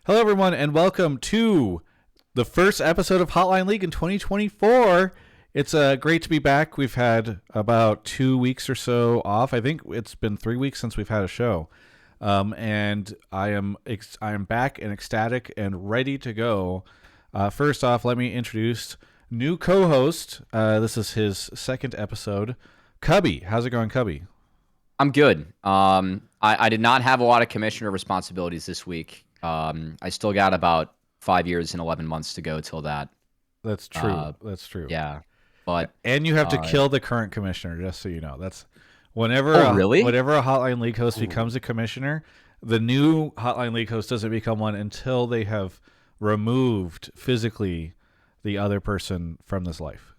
Hello, everyone, and welcome to the first episode of Hotline League in 2024. It's great to be back. We've had about 2 weeks or so off. I think it's been 3 weeks since we've had a show, and I am back and ecstatic and ready to go. First off, let me introduce new co-host. This is his second episode, Cubby. How's it going, Cubby? I'm good. I did not have a lot of commissioner responsibilities this week. I still got about 5 years and 11 months to go till that. That's true. That's true. Yeah, but and you have to kill the current commissioner, just so you know. That's whenever whenever a Hotline League host becomes a commissioner, the new Hotline League host doesn't become one until they have removed physically the other person from this life.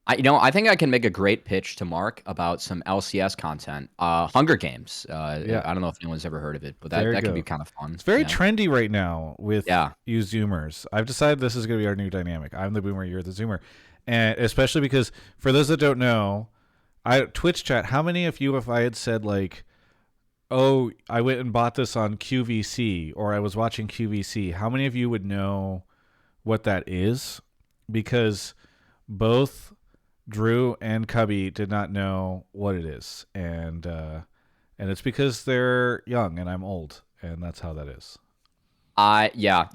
I think I can make a great pitch to Mark about some LCS content. Hunger Games. Yeah. I don't know if anyone's ever heard of it, but that could be kind of fun. It's very trendy right now with you Zoomers. I've decided this is going to be our new dynamic. I'm the boomer, you're the Zoomer. And especially because, for those that don't know, Twitch chat, how many of you, if I had said like, oh, I went and bought this on QVC, or I was watching QVC, how many of you would know what that is? Because both Drew and Cubby did not know what it is, and it's because they're young and I'm old, and that's how that is. We got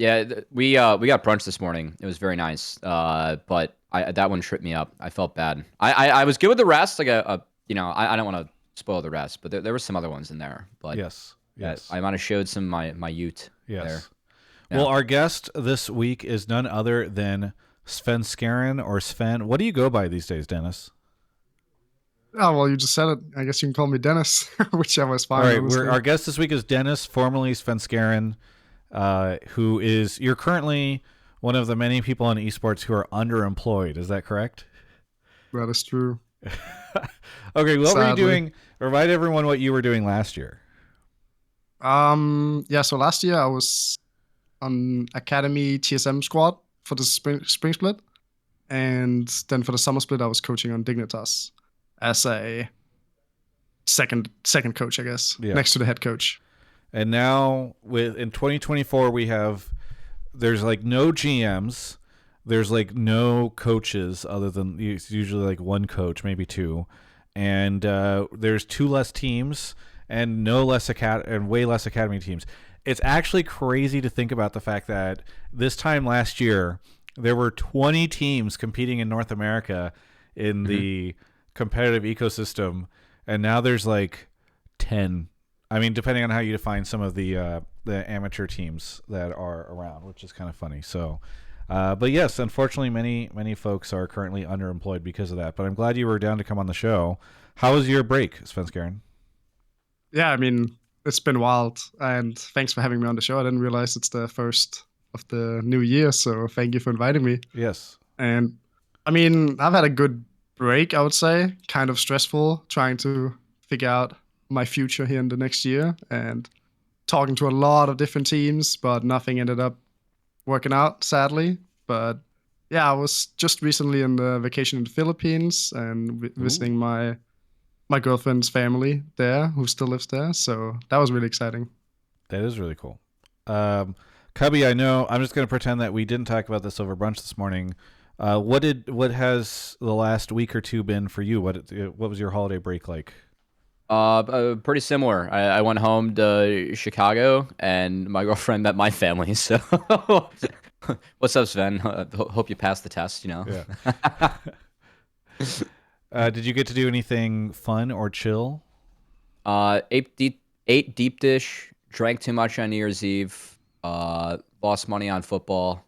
brunch this morning. It was very nice, but that one tripped me up. I felt bad. I was good with the rest. Like I don't want to spoil the rest, but there were some other ones in there. But yes, I might have showed some of my ute. Yes. There. Yeah. Well, our guest this week is none other than Svenskeren, or Sven. What do you go by these days, Dennis? Oh, well, you just said it. I guess you can call me Dennis, whichever is fine. All right, our guest this week is Dennis, formerly Svenskeren, you're currently one of the many people in eSports who are underemployed. Is that correct? That is true. Okay, what were you doing? Remind everyone what you were doing last year. So last year I was on Academy TSM squad for the spring split, and then for the summer split I was coaching on Dignitas as a second coach, I guess, next to the head coach. And now in 2024 there's like no GMs, there's like no coaches other than it's usually like one coach, maybe two, and there's two less teams and way less academy teams. It's actually crazy to think about the fact that this time last year, there were 20 teams competing in North America in the competitive ecosystem, and now there's like 10. I mean, depending on how you define some of the amateur teams that are around, which is kind of funny. So, but yes, unfortunately, many folks are currently underemployed because of that. But I'm glad you were down to come on the show. How was your break, Svenskeren? Yeah, I mean, it's been wild, and thanks for having me on the show. I didn't realize it's the first of the new year, so thank you for inviting me. Yes. And I mean, I've had a good break, I would say. Kind of stressful, trying to figure out my future here in the next year and talking to a lot of different teams, but nothing ended up working out, sadly. But yeah, I was just recently in the vacation in the Philippines and visiting my girlfriend's family there, who still lives there. So that was really exciting. That is really cool. Cubby, I know I'm just going to pretend that we didn't talk about this over brunch this morning. What has the last week or two been for you? What was your holiday break like? Pretty similar. I went home to Chicago, and my girlfriend met my family. So, what's up, Sven? Hope you passed the test. Yeah. Did you get to do anything fun or chill? Ate deep dish. Drank too much on New Year's Eve. Lost money on football,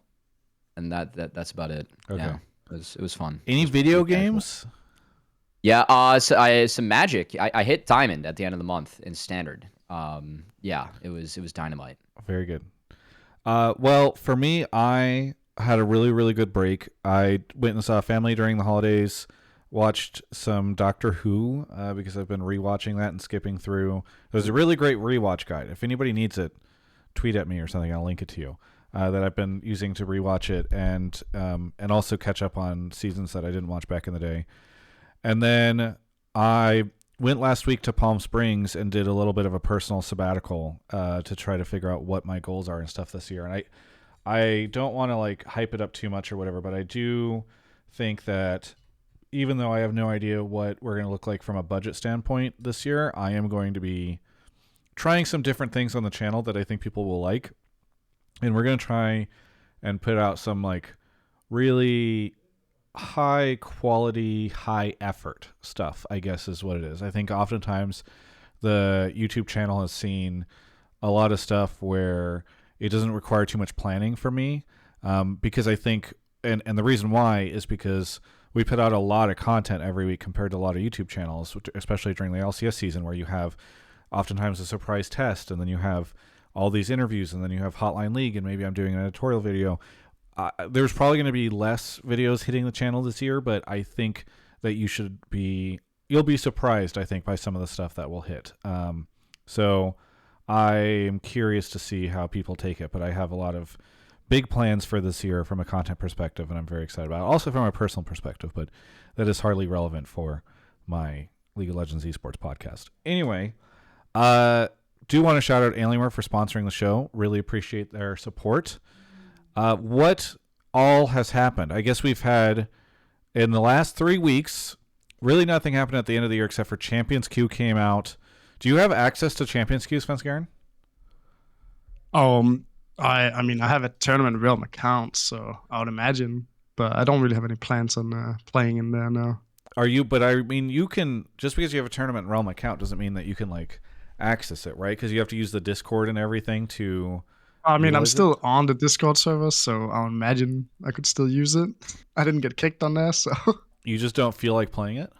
and that's about it. Okay. Yeah, it was fun. Any video games? Yeah, some Magic. I hit Diamond at the end of the month in Standard. It was dynamite. Very good. Well, for me, I had a really, really good break. I went and saw family during the holidays, watched some Doctor Who, because I've been rewatching that and skipping through. There's a really great rewatch guide. If anybody needs it, tweet at me or something. I'll link it to you. That I've been using to rewatch it and also catch up on seasons that I didn't watch back in the day. And then I went last week to Palm Springs and did a little bit of a personal sabbatical to try to figure out what my goals are and stuff this year. And I don't want to like hype it up too much or whatever, but I do think that even though I have no idea what we're going to look like from a budget standpoint this year, I am going to be trying some different things on the channel that I think people will like. And we're going to try and put out some like really high quality, high effort stuff, I guess is what it is. I think oftentimes the YouTube channel has seen a lot of stuff where it doesn't require too much planning for me, because I think, and the reason why is because we put out a lot of content every week compared to a lot of YouTube channels, especially during the LCS season, where you have oftentimes a surprise test, and then you have all these interviews, and then you have Hotline League, and maybe I'm doing an editorial video. There's probably going to be less videos hitting the channel this year, but I think that you'll be surprised, I think, by some of the stuff that will hit. So I am curious to see how people take it, but I have a lot of big plans for this year from a content perspective, and I'm very excited about it. Also from a personal perspective, but that is hardly relevant for my League of Legends eSports podcast. Anyway, do want to shout out Alienware for sponsoring the show. Really appreciate their support. What all has happened? I guess we've had, in the last 3 weeks, really nothing happened at the end of the year except for Champions Queue came out. Do you have access to Champions Queue, Svenskeren? I mean, I have a Tournament Realm account, so I would imagine, but I don't really have any plans on playing in there now. But I mean, you can, just because you have a Tournament Realm account doesn't mean that you can, like, access it, right? Because you have to use the Discord and everything to... I mean, I'm still on the Discord server, so I would imagine I could still use it. I didn't get kicked on there, so... You just don't feel like playing it?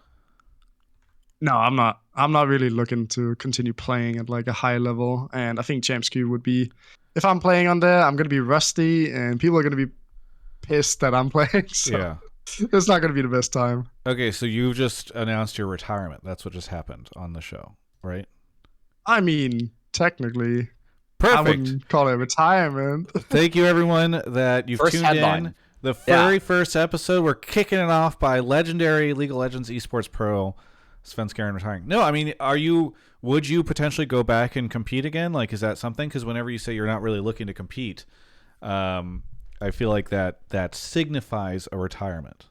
No, I'm not. I'm not really looking to continue playing at like a high level, and I think Champs Queue would be... If I'm playing on there, I'm going to be rusty, and people are going to be pissed that I'm playing, so yeah. It's not going to be the best time. Okay, so you just announced your retirement. That's what just happened on the show, right? I mean, technically... Perfect. I wouldn't call it retirement. Thank you, everyone, that you've tuned in. The very first episode, we're kicking it off by legendary League of Legends eSports pro Svenskeren retiring. No, I mean, would you potentially go back and compete again? Like, is that something? Because whenever you say you're not really looking to compete, I feel like that signifies a retirement.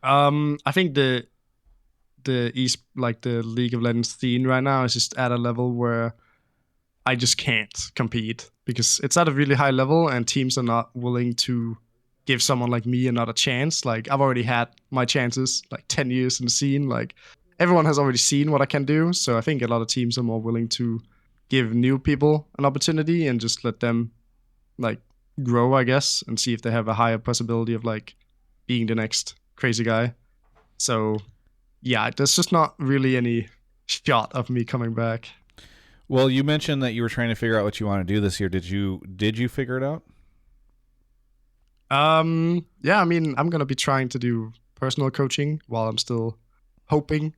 I think the League of Legends scene right now is just at a level where I just can't compete because it's at a really high level and teams are not willing to give someone like me another chance. Like, I've already had my chances, like 10 years in the scene. Like, everyone has already seen what I can do. So I think a lot of teams are more willing to give new people an opportunity and just let them like grow, I guess, and see if they have a higher possibility of like being the next crazy guy. So yeah, there's just not really any shot of me coming back. Well, you mentioned that you were trying to figure out what you want to do this year. Did you figure it out? Yeah, I mean, I'm gonna be trying to do personal coaching while I'm still hoping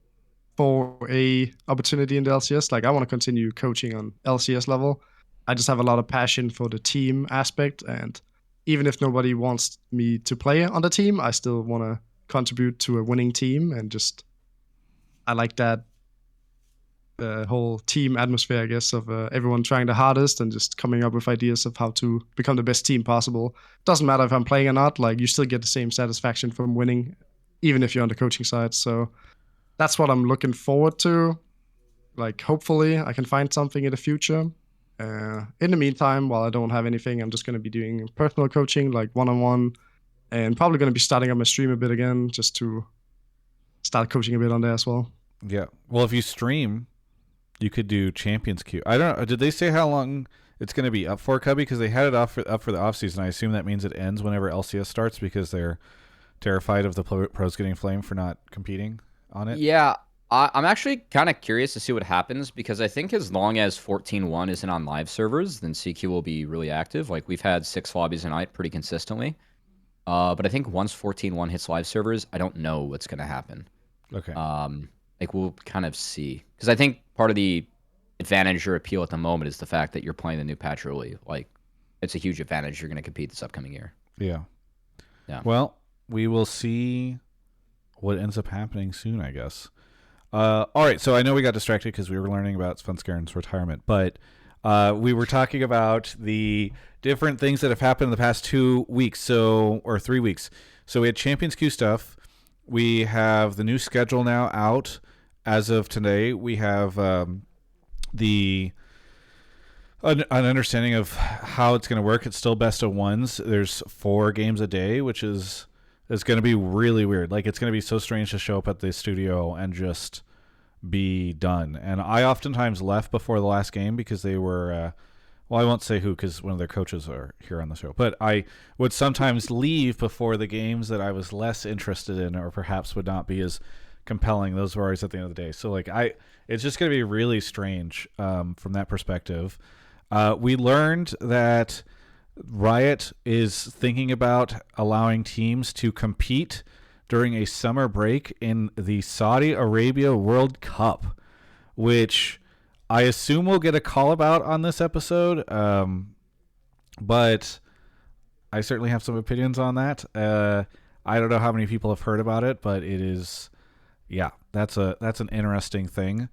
for a opportunity in the LCS. Like, I want to continue coaching on LCS level. I just have a lot of passion for the team aspect, and even if nobody wants me to play on the team, I still want to contribute to a winning team, and just I like that whole team atmosphere, I guess, of everyone trying the hardest and just coming up with ideas of how to become the best team possible. Doesn't matter if I'm playing or not, like, you still get the same satisfaction from winning, even if you're on the coaching side. So that's what I'm looking forward to. Like, hopefully I can find something in the future. In the meantime, while I don't have anything, I'm just going to be doing personal coaching, like one-on-one, and probably going to be starting up my stream a bit again, just to start coaching a bit on there as well. Yeah. Well, if you stream, you could do Champions Queue. I don't know. Did they say how long it's going to be up for, Cubby? Because they had it up for the offseason. I assume that means it ends whenever LCS starts because they're terrified of the pros getting flamed for not competing on it. Yeah, I'm actually kind of curious to see what happens because I think as long as 14.1 isn't on live servers, then CQ will be really active. Like, we've had 6 lobbies a night pretty consistently. But I think once 14.1 hits live servers, I don't know what's going to happen. Okay. Like, we'll kind of see. Because I think part of the advantage or appeal at the moment is the fact that you're playing the new patch early. Like, it's a huge advantage. You're going to compete this upcoming year. Yeah. Yeah. Well, we will see what ends up happening soon, I guess. All right, so I know we got distracted because we were learning about Svenskeren's retirement, but we were talking about the different things that have happened in the past 2 weeks, or 3 weeks. So we had Champions Queue stuff. We have the new schedule now out as of today. We have an understanding of how it's going to work. It's still best of ones. There's 4 games a day, which is going to be really weird. Like, it's going to be so strange to show up at the studio and just be done. And I oftentimes left before the last game because they were, well, I won't say who because one of their coaches are here on the show. But I would sometimes leave before the games that I was less interested in or perhaps would not be as compelling. Those were always at the end of the day. So, like, it's just going to be really strange from that perspective. We learned that Riot is thinking about allowing teams to compete during a summer break in the Saudi Arabia World Cup, which I assume we'll get a call about on this episode, but I certainly have some opinions on that. I don't know how many people have heard about it, but it is, yeah, that's an interesting thing.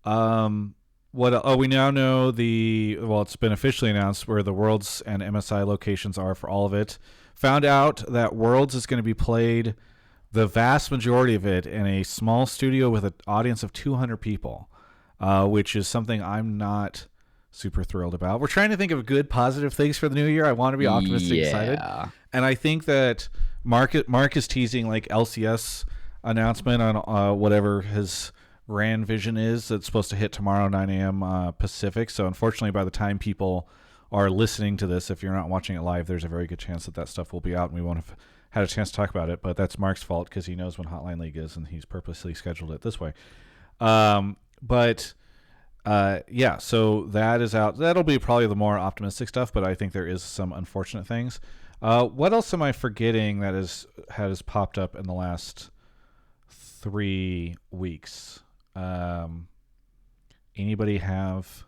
We now know it's been officially announced where the Worlds and MSI locations are for all of it. Found out that Worlds is going to be played, the vast majority of it, in a small studio with an audience of 200 people, which is something I'm not super thrilled about. We're trying to think of good, positive things for the new year. I want to be optimistic, excited. And I think that Mark is teasing like LCS announcement on whatever his RAN vision is that's supposed to hit tomorrow 9 a.m. Pacific. So unfortunately, by the time people are listening to this, if you're not watching it live, there's a very good chance that stuff will be out and we won't have had a chance to talk about it. But that's Mark's fault because he knows when Hotline League is and he's purposely scheduled it this way. Yeah, so that is out. That'll be probably the more optimistic stuff, but I think there is some unfortunate things. What else am I forgetting that has popped up in the last 3 weeks? Anybody have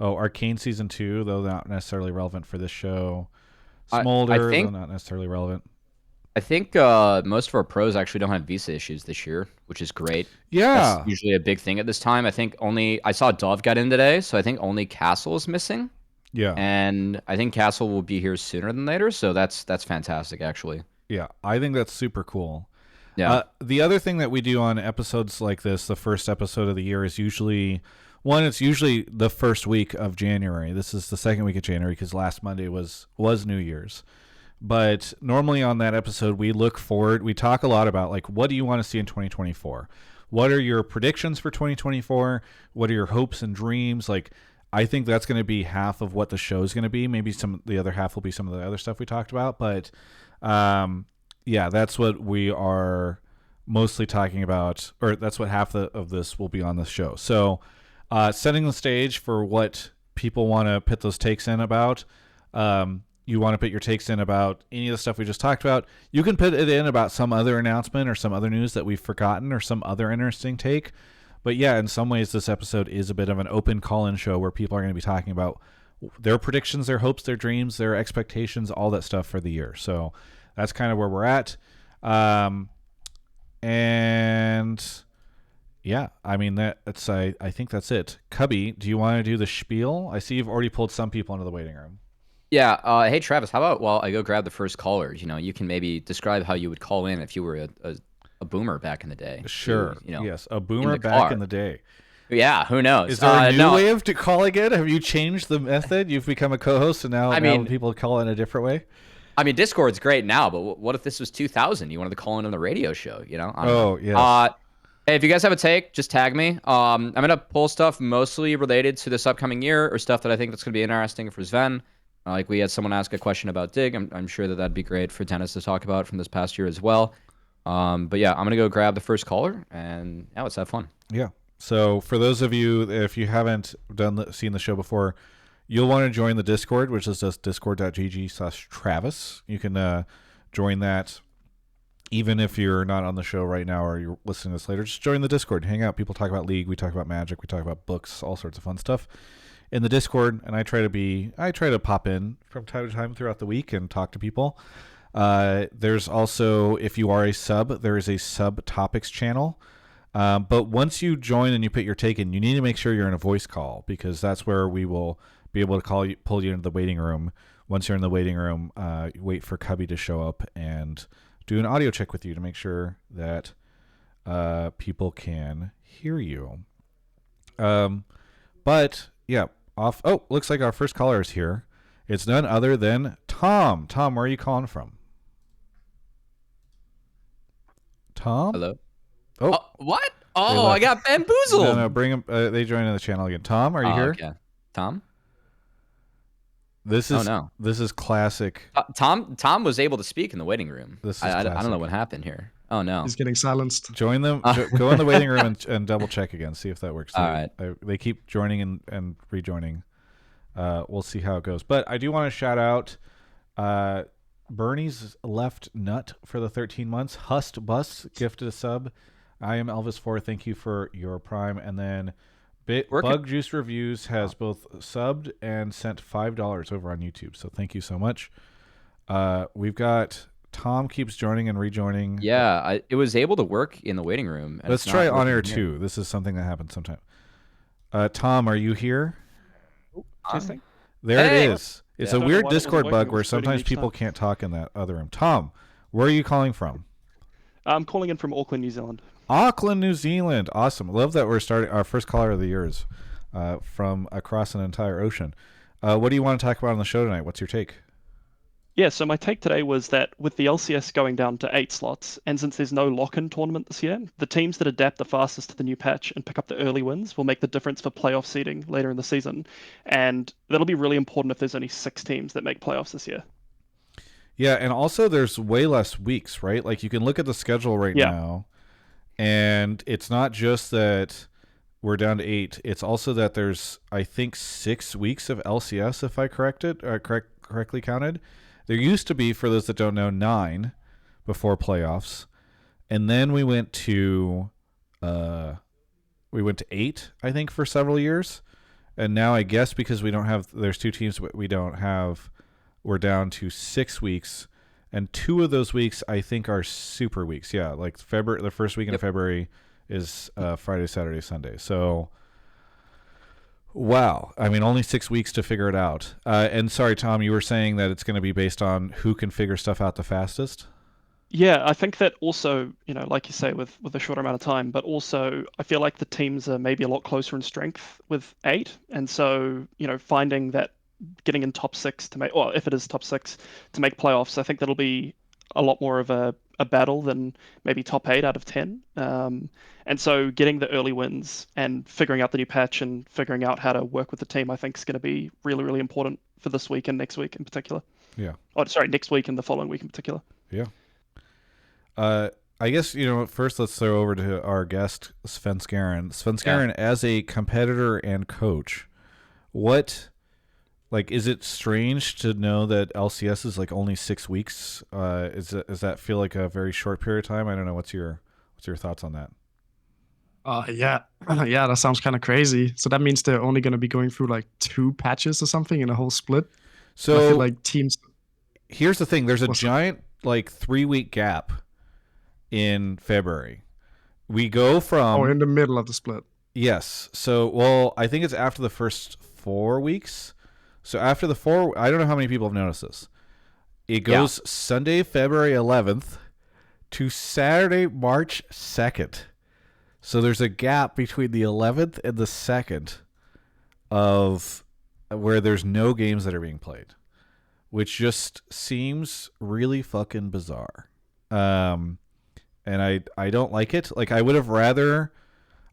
Arcane season 2, though not necessarily relevant for this show. Smolder, though not necessarily relevant. I think most of our pros actually don't have visa issues this year, which is great. Yeah, that's usually a big thing at this time. I think I saw Dove got in today, so I think only Castle is missing. Yeah, and I think Castle will be here sooner than later, so that's fantastic actually. Yeah, I think that's super cool. Yeah. The other thing that we do on episodes like this, the first episode of the year, is usually the first week of January. This is the second week of January because last Monday was New Year's. But normally on that episode, we look forward. We talk a lot about, like, what do you want to see in 2024? What are your predictions for 2024? What are your hopes and dreams? Like, I think that's going to be half of what the show is going to be. Maybe the other half will be some of the other stuff we talked about. But yeah, that's what we are mostly talking about, or that's what half of this will be on this show. So setting the stage for what people want to put those takes in about. You want to put your takes in about any of the stuff we just talked about. You can put it in about some other announcement or some other news that we've forgotten or some other interesting take. But yeah, in some ways, this episode is a bit of an open call-in show where people are going to be talking about their predictions, their hopes, their dreams, their expectations, all that stuff for the year. So that's kind of where we're at. And yeah, I mean, I think that's it. Cubby, do you want to do the spiel? I see you've already pulled some people into the waiting room. Yeah. Hey, Travis, how about while I go grab the first caller, you can maybe describe how you would call in if you were a boomer back in the day. Sure. Yes, a boomer back in the day. Yeah, who knows? Is there a new way of calling it? Have you changed the method? You've become a co-host, and now people call in a different way? I mean, Discord's great now, but what if this was 2000? You wanted to call in on the radio show, Oh, yes. Hey, if you guys have a take, just tag me. I'm going to pull stuff mostly related to this upcoming year or stuff that I think that's going to be interesting for Sven. Like we had someone ask a question about Dig. I'm sure that'd be great for Dennis to talk about from this past year as well. But yeah, I'm going to go grab the first caller, and yeah, let's have fun. Yeah. So for those of you, if you haven't seen the show before, you'll want to join the Discord, which is just discord.gg/Travis. You can join that even if you're not on the show right now or you're listening to this later. Just join the Discord, hang out. People talk about League, we talk about Magic, we talk about books, all sorts of fun stuff in the Discord. And I try to pop in from time to time throughout the week and talk to people. There's also, if you are a sub, there is a sub topics channel. But once you join and you put your take in, you need to make sure you're in a voice call, because that's where we will be able to pull you into the waiting room. Once you're in the waiting room, wait for Cubby to show up and do an audio check with you to make sure that people can hear you. But yeah, looks like our first caller is here. It's none other than Tom. Tom, where are you calling from? Tom? Hello. Oh, what? Oh, I got bamboozled. No, bring him. They joined in the channel again. Tom, are you here? Okay. Tom. This is classic. Tom was able to speak in the waiting room. I don't know what happened here. Oh no. He's getting silenced. Join them. Go in the waiting room and double check again. See if that works. All right. They keep joining and rejoining. We'll see how it goes. But I do want to shout out Bernie's left nut for the 13 months. Hust Bus gifted a sub. I am Elvis4. Thank you for your Prime. And then Bug Juice Reviews has both subbed and sent $5 over on YouTube. So thank you so much. We've got Tom keeps joining and rejoining. Yeah, it was able to work in the waiting room. Let's try on air too. This is something that happens sometime. Tom, are you here? There it is. It's a weird Discord bug where sometimes people can't talk in that other room. Tom, where are you calling from? I'm calling in from Auckland, New Zealand. Auckland, New Zealand. Awesome. Love that we're starting our first caller of the year is from across an entire ocean. What do you want to talk about on the show tonight? What's your take? Yeah, so my take today was that with the LCS going down to 8 slots, and since there's no lock-in tournament this year, the teams that adapt the fastest to the new patch and pick up the early wins will make the difference for playoff seeding later in the season. And that'll be really important if there's only 6 teams that make playoffs this year. Yeah, and also there's way less weeks, right? Like you can look at the schedule right now, and it's not just that we're down to 8. It's also that there's, I think, 6 weeks of LCS, if I correctly counted. There used to be, for those that don't know, 9 before playoffs, and then we went to 8, I think, for several years, and now I guess because there's 2 teams we don't have, we're down to 6 weeks, and 2 of those weeks I think are super weeks. Yeah, like February, the first weekend of February is Friday, Saturday, Sunday. So. Wow. I mean, only 6 weeks to figure it out. And sorry, Tom, you were saying that it's going to be based on who can figure stuff out the fastest? Yeah, I think that also, like you say, with a shorter amount of time, but also I feel like the teams are maybe a lot closer in strength with 8. And so, finding that getting in top 6 to make, or if it is top 6 to make playoffs, I think that'll be a lot more of a battle than maybe top 8 out of 10. And so getting the early wins and figuring out the new patch and figuring out how to work with the team, I think is going to be really, really important for this week and next week in particular. Yeah. Oh, sorry, next week and the following week in particular. Yeah. I guess, first let's throw over to our guest, Svenskeren. Svenskeren, as a competitor and coach, is it strange to know that LCS is like only 6 weeks? Does that feel like a very short period of time? I don't know. What's your thoughts on that? Yeah, that sounds kind of crazy. So that means they're only going to be going through like 2 patches or something in a whole split. So I feel like teams. Here's the thing: there's a giant 3-week gap in February. We go from in the middle of the split. Yes. So I think it's after the first 4 weeks. So after the 4, I don't know how many people have noticed this. It goes Sunday, February 11th to Saturday, March 2nd. So there's a gap between the 11th and the 2nd of where there's no games that are being played, which just seems really fucking bizarre. And I don't like it. Like, I would have rather,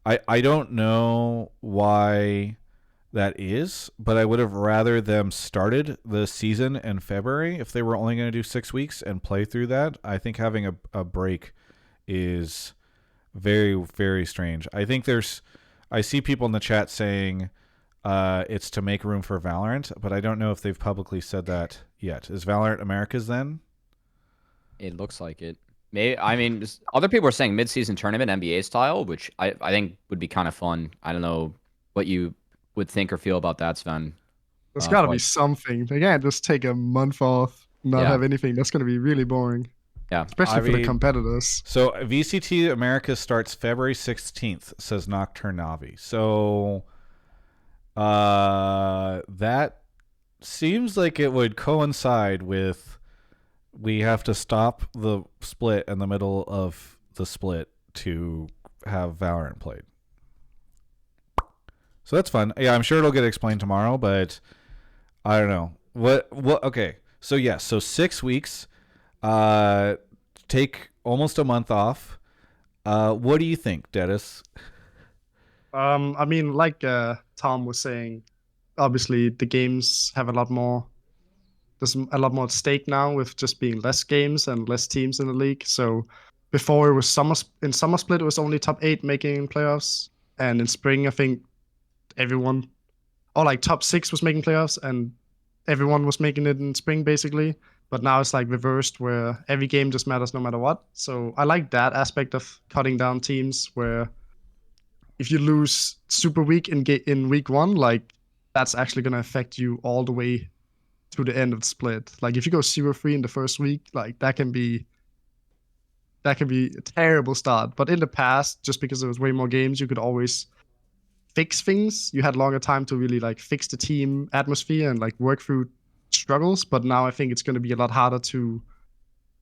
I don't know why that is, but I would have rather them started the season in February if they were only going to do 6 weeks and play through that. I think having a break is very, very strange. I think I see people in the chat saying it's to make room for Valorant, but I don't know if they've publicly said that yet. Is Valorant America's then? It looks like it. Other people are saying mid-season tournament NBA style, which I think would be kind of fun. I don't know what you would think or feel about that, Sven. There's got to be something. They can't just take a month off, not have anything. That's going to be really boring. Yeah. especially for the competitors. So VCT America starts February 16th, says Nocturne Navi. So that seems like it would coincide with we have to stop the split in the middle of the split to have Valorant played. So that's fun. Yeah, I'm sure it'll get explained tomorrow, but I don't know. What okay. So yes, so 6 weeks, take almost a month off. What do you think, Dennis? I mean, like Tom was saying, obviously the games have a lot more. There's a lot more at stake now with just being less games and less teams in the league. So before it was summer split, it was only top 8 making playoffs, and in spring I think everyone, or like top 6 was making playoffs, and everyone was making it in spring basically. But now it's like reversed, where every game just matters no matter what. So I like that aspect of cutting down teams, where if you lose super weak in week 1, like that's actually gonna affect you all the way to the end of the split. Like if you go 0-3 in the first week, like that can be a terrible start. But in the past, just because there was way more games, you could always fix things. You had longer time to really like fix the team atmosphere and like work through struggles. But now I think it's going to be a lot harder to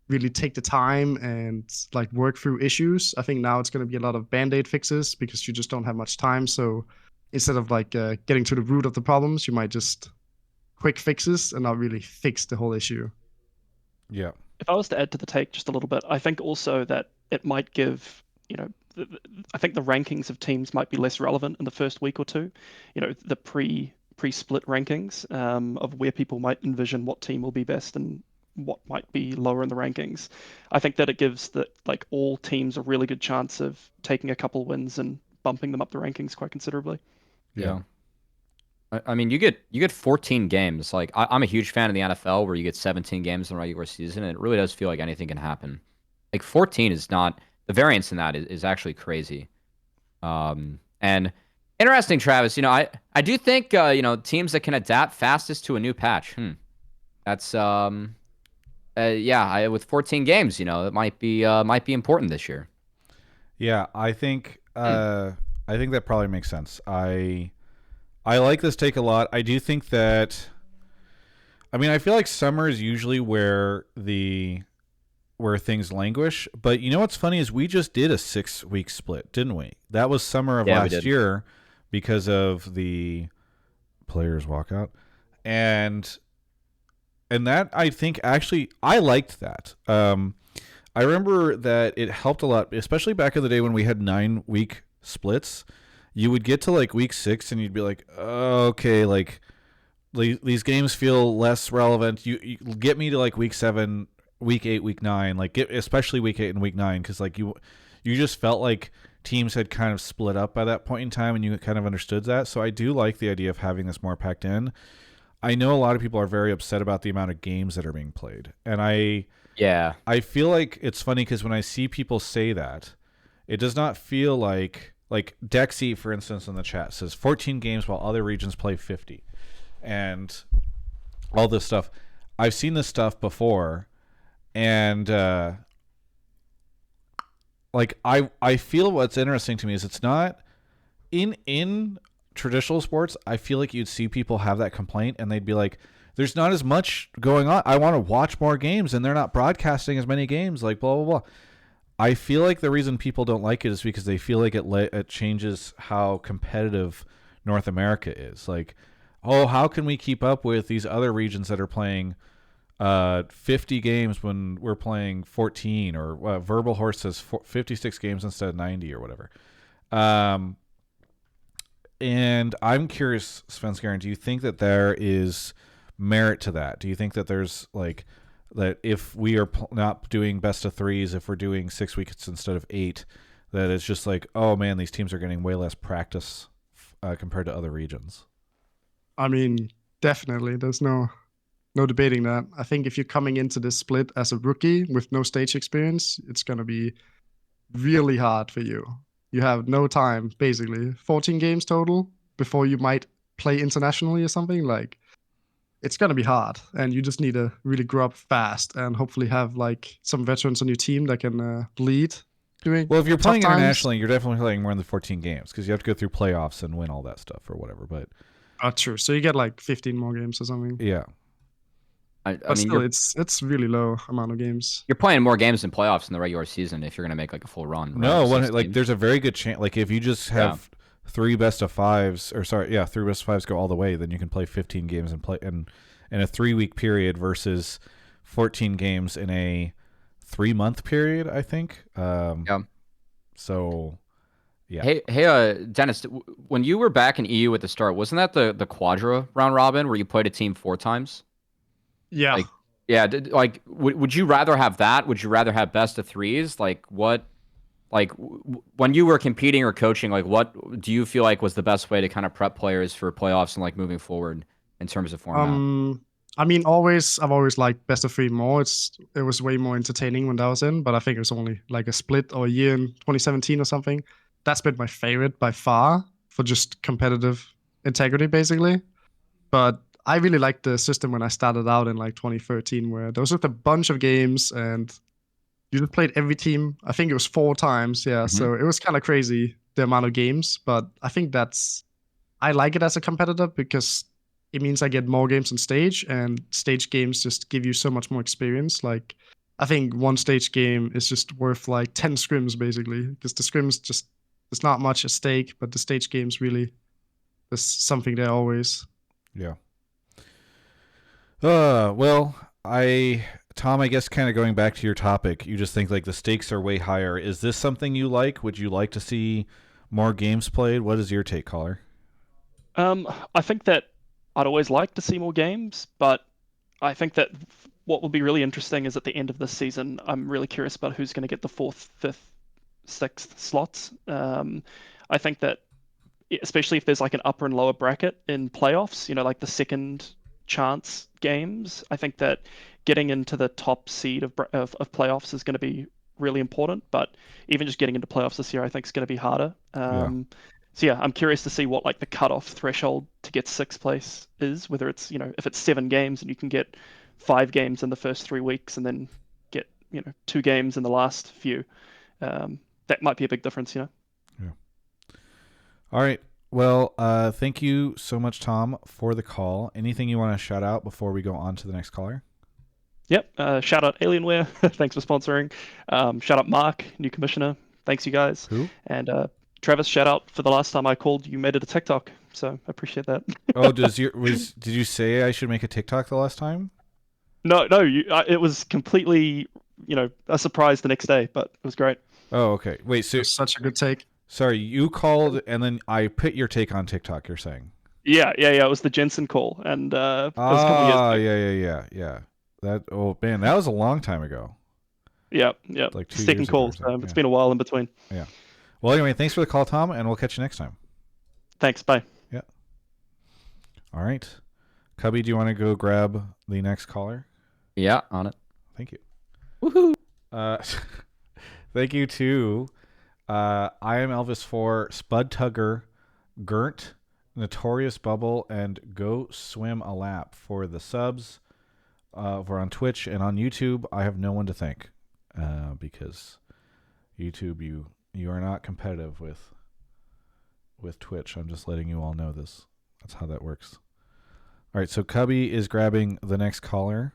really take the time and like work through issues. I think now it's going to be a lot of band-aid fixes because you just don't have much time. So instead of like getting to the root of the problems, you might just quick fixes and not really fix the whole issue. Yeah. If I was to add to the take just a little bit, I think also that it might give, I think the rankings of teams might be less relevant in the first week or two. The pre-split rankings of where people might envision what team will be best and what might be lower in the rankings. I think that it gives that like all teams a really good chance of taking a couple wins and bumping them up the rankings quite considerably. Yeah. I mean, you get 14 games. Like I'm a huge fan of the NFL, where you get 17 games in the regular season, and it really does feel like anything can happen. Like 14 is not, the variance in that is actually crazy. And interesting, Travis. I do think teams that can adapt fastest to a new patch. That's with 14 games, it might be important this year. Yeah, I think that probably makes sense. I like this take a lot. I do think that, I mean, I feel like summer is usually where things languish. But you know what's funny is we just did a 6-week split, didn't we? That was summer of last year because of the players walkout, and that I think actually I liked that. I remember that it helped a lot, especially back in the day when we had 9-week splits. You would get to like week 6 and you'd be like, oh, okay, like these games feel less relevant. You get me to like week 7, week 8, week 9, especially week 8 and week 9, because like you just felt like teams had kind of split up by that point in time, and you kind of understood that. So I do like the idea of having this more packed in. I know a lot of people are very upset about the amount of games that are being played, and I feel like it's funny because when I see people say that, it does not feel like Dexy, for instance, in the chat says 14 games while other regions play 50, and all this stuff. I've seen this stuff before, and I feel what's interesting to me is it's not in traditional sports. I feel like you'd see people have that complaint, and they'd be like, "There's not as much going on. I want to watch more games, and they're not broadcasting as many games." Like blah blah blah. I feel like the reason people don't like it is because they feel like it changes how competitive North America is. Like, oh, how can we keep up with these other regions that are playing 50 games when we're playing 14? Or Verbal Horse says 56 games instead of 90 or whatever. And I'm curious, Svenskeren, do you think that there is merit to that? Do you think that there's like that if we are not doing best of 3s, if we're doing 6 weeks instead of 8, that it's just like, oh man, these teams are getting way less practice compared to other regions? I mean, definitely. There's no debating that. I think if you're coming into this split as a rookie with no stage experience, it's going to be really hard for you. You have no time, basically. 14 games total before you might play internationally or something. Like, it's gonna be hard, and you just need to really grow up fast and hopefully have like some veterans on your team that can lead during. Well, if you're tough playing times. internationally, you're definitely playing more than 14 games because you have to go through playoffs and win all that stuff or whatever. But True. So you get like 15 more games or something. yeah, I But mean, still, it's really low amount of games. you're playing more games in playoffs in the regular season if you're going to make like a full run. Right? no, Six like teams. there's a very good chance. Like if you just have three best of fives, or sorry, yeah, three best of fives go all the way, then you can play 15 games and play in a 3-week period versus 14 games in a 3-month period. I think. Yeah. So. Yeah. Hey, Dennis, when you were back in EU at the start, wasn't that the Quadra round robin where you played a team 4 times? Yeah. Like, yeah. Like, would you rather have that? Would you rather have best of 3s? Like, what? Like, when you were competing or coaching, like, what do you feel like was the best way to kind of prep players for playoffs and like moving forward in terms of format? I mean, I've always liked best of 3 more. It was way more entertaining when that was in, but I think it was only like a split or a year in 2017 or something. That's been my favorite by far for just competitive integrity, basically. But I really liked the system when I started out in like 2013, where there was just a bunch of games and you just played every team. I think it was 4 times. Yeah. Mhm. So it was kind of crazy, the amount of games. But I think I like it as a competitor because it means I get more games on stage, and stage games just give you so much more experience. Like, I think one stage game is just worth like 10 scrims, basically, because the scrims just, there's not much at stake, but the stage games really, there's something there always. Yeah. Well, Tom, I guess kind of going back to your topic, you just think like the stakes are way higher. Is this something you like? Would you like to see more games played? What is your take, caller? I think that I'd always like to see more games, but I think that what will be really interesting is at the end of this season, I'm really curious about who's going to get the 4th, 5th, 6th slots. I think that, especially if there's like an upper and lower bracket in playoffs, like the second chance games, I think that getting into the top seed of playoffs is going to be really important. But even just getting into playoffs this year, I think is going to be harder. So yeah, I'm curious to see what like the cutoff threshold to get 6th place is. Whether it's if it's 7 games and you can get 5 games in the first 3 weeks and then get 2 games in the last few. That might be a big difference. Yeah. All right. Well, thank you so much, Tom, for the call. Anything you want to shout out before we go on to the next caller? Yep. Shout out Alienware. Thanks for sponsoring. Shout out Mark, new commissioner. Thanks, you guys. Who? And Travis, shout out for the last time I called. You made it a TikTok, so I appreciate that. Oh, did you say I should make a TikTok the last time? No. It was completely, a surprise the next day, but it was great. Oh, okay. Wait, so Such a good take. sorry, you called and then I put your take on TikTok. You're saying? Yeah. It was the Jensen call, and it was a couple of years ago. Yeah. That was a long time ago. Yeah. Like 2 second years ago or call. something, It's yeah. been a while in between. Yeah. Well, anyway, thanks for the call, Tom, and we'll catch you next time. Thanks. Bye. Yeah. All right. Cubby, do you want to go grab the next caller? Yeah, on it. Thank you. Woohoo! Thank you to I am Elvis for Spud Tugger, Gert, Notorious Bubble, and Go Swim a Lap for the subs. We're on Twitch and on YouTube. I have no one to thank because YouTube, you are not competitive with Twitch. I'm just letting you all know this. That's how that works. All right, so Cubby is grabbing the next caller,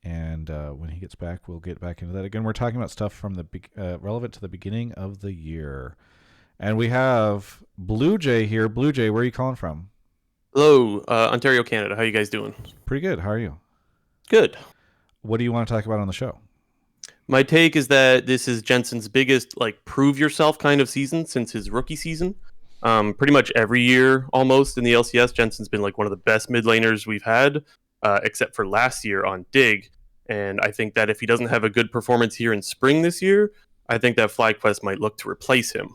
and when he gets back, we'll get back into that again. We're talking about stuff from the relevant to the beginning of the year, and we have Bluejay here. Bluejay, where are you calling from? Hello, Ontario, Canada. How you guys doing? Pretty good. How are you? Good. What do you want to talk about on the show? My take is that this is Jensen's biggest, prove yourself kind of season since his rookie season. Pretty much every year, almost in the LCS, Jensen's been one of the best mid laners we've had, except for last year on Dig. And I think that if he doesn't have a good performance here in spring this year, I think that FlyQuest might look to replace him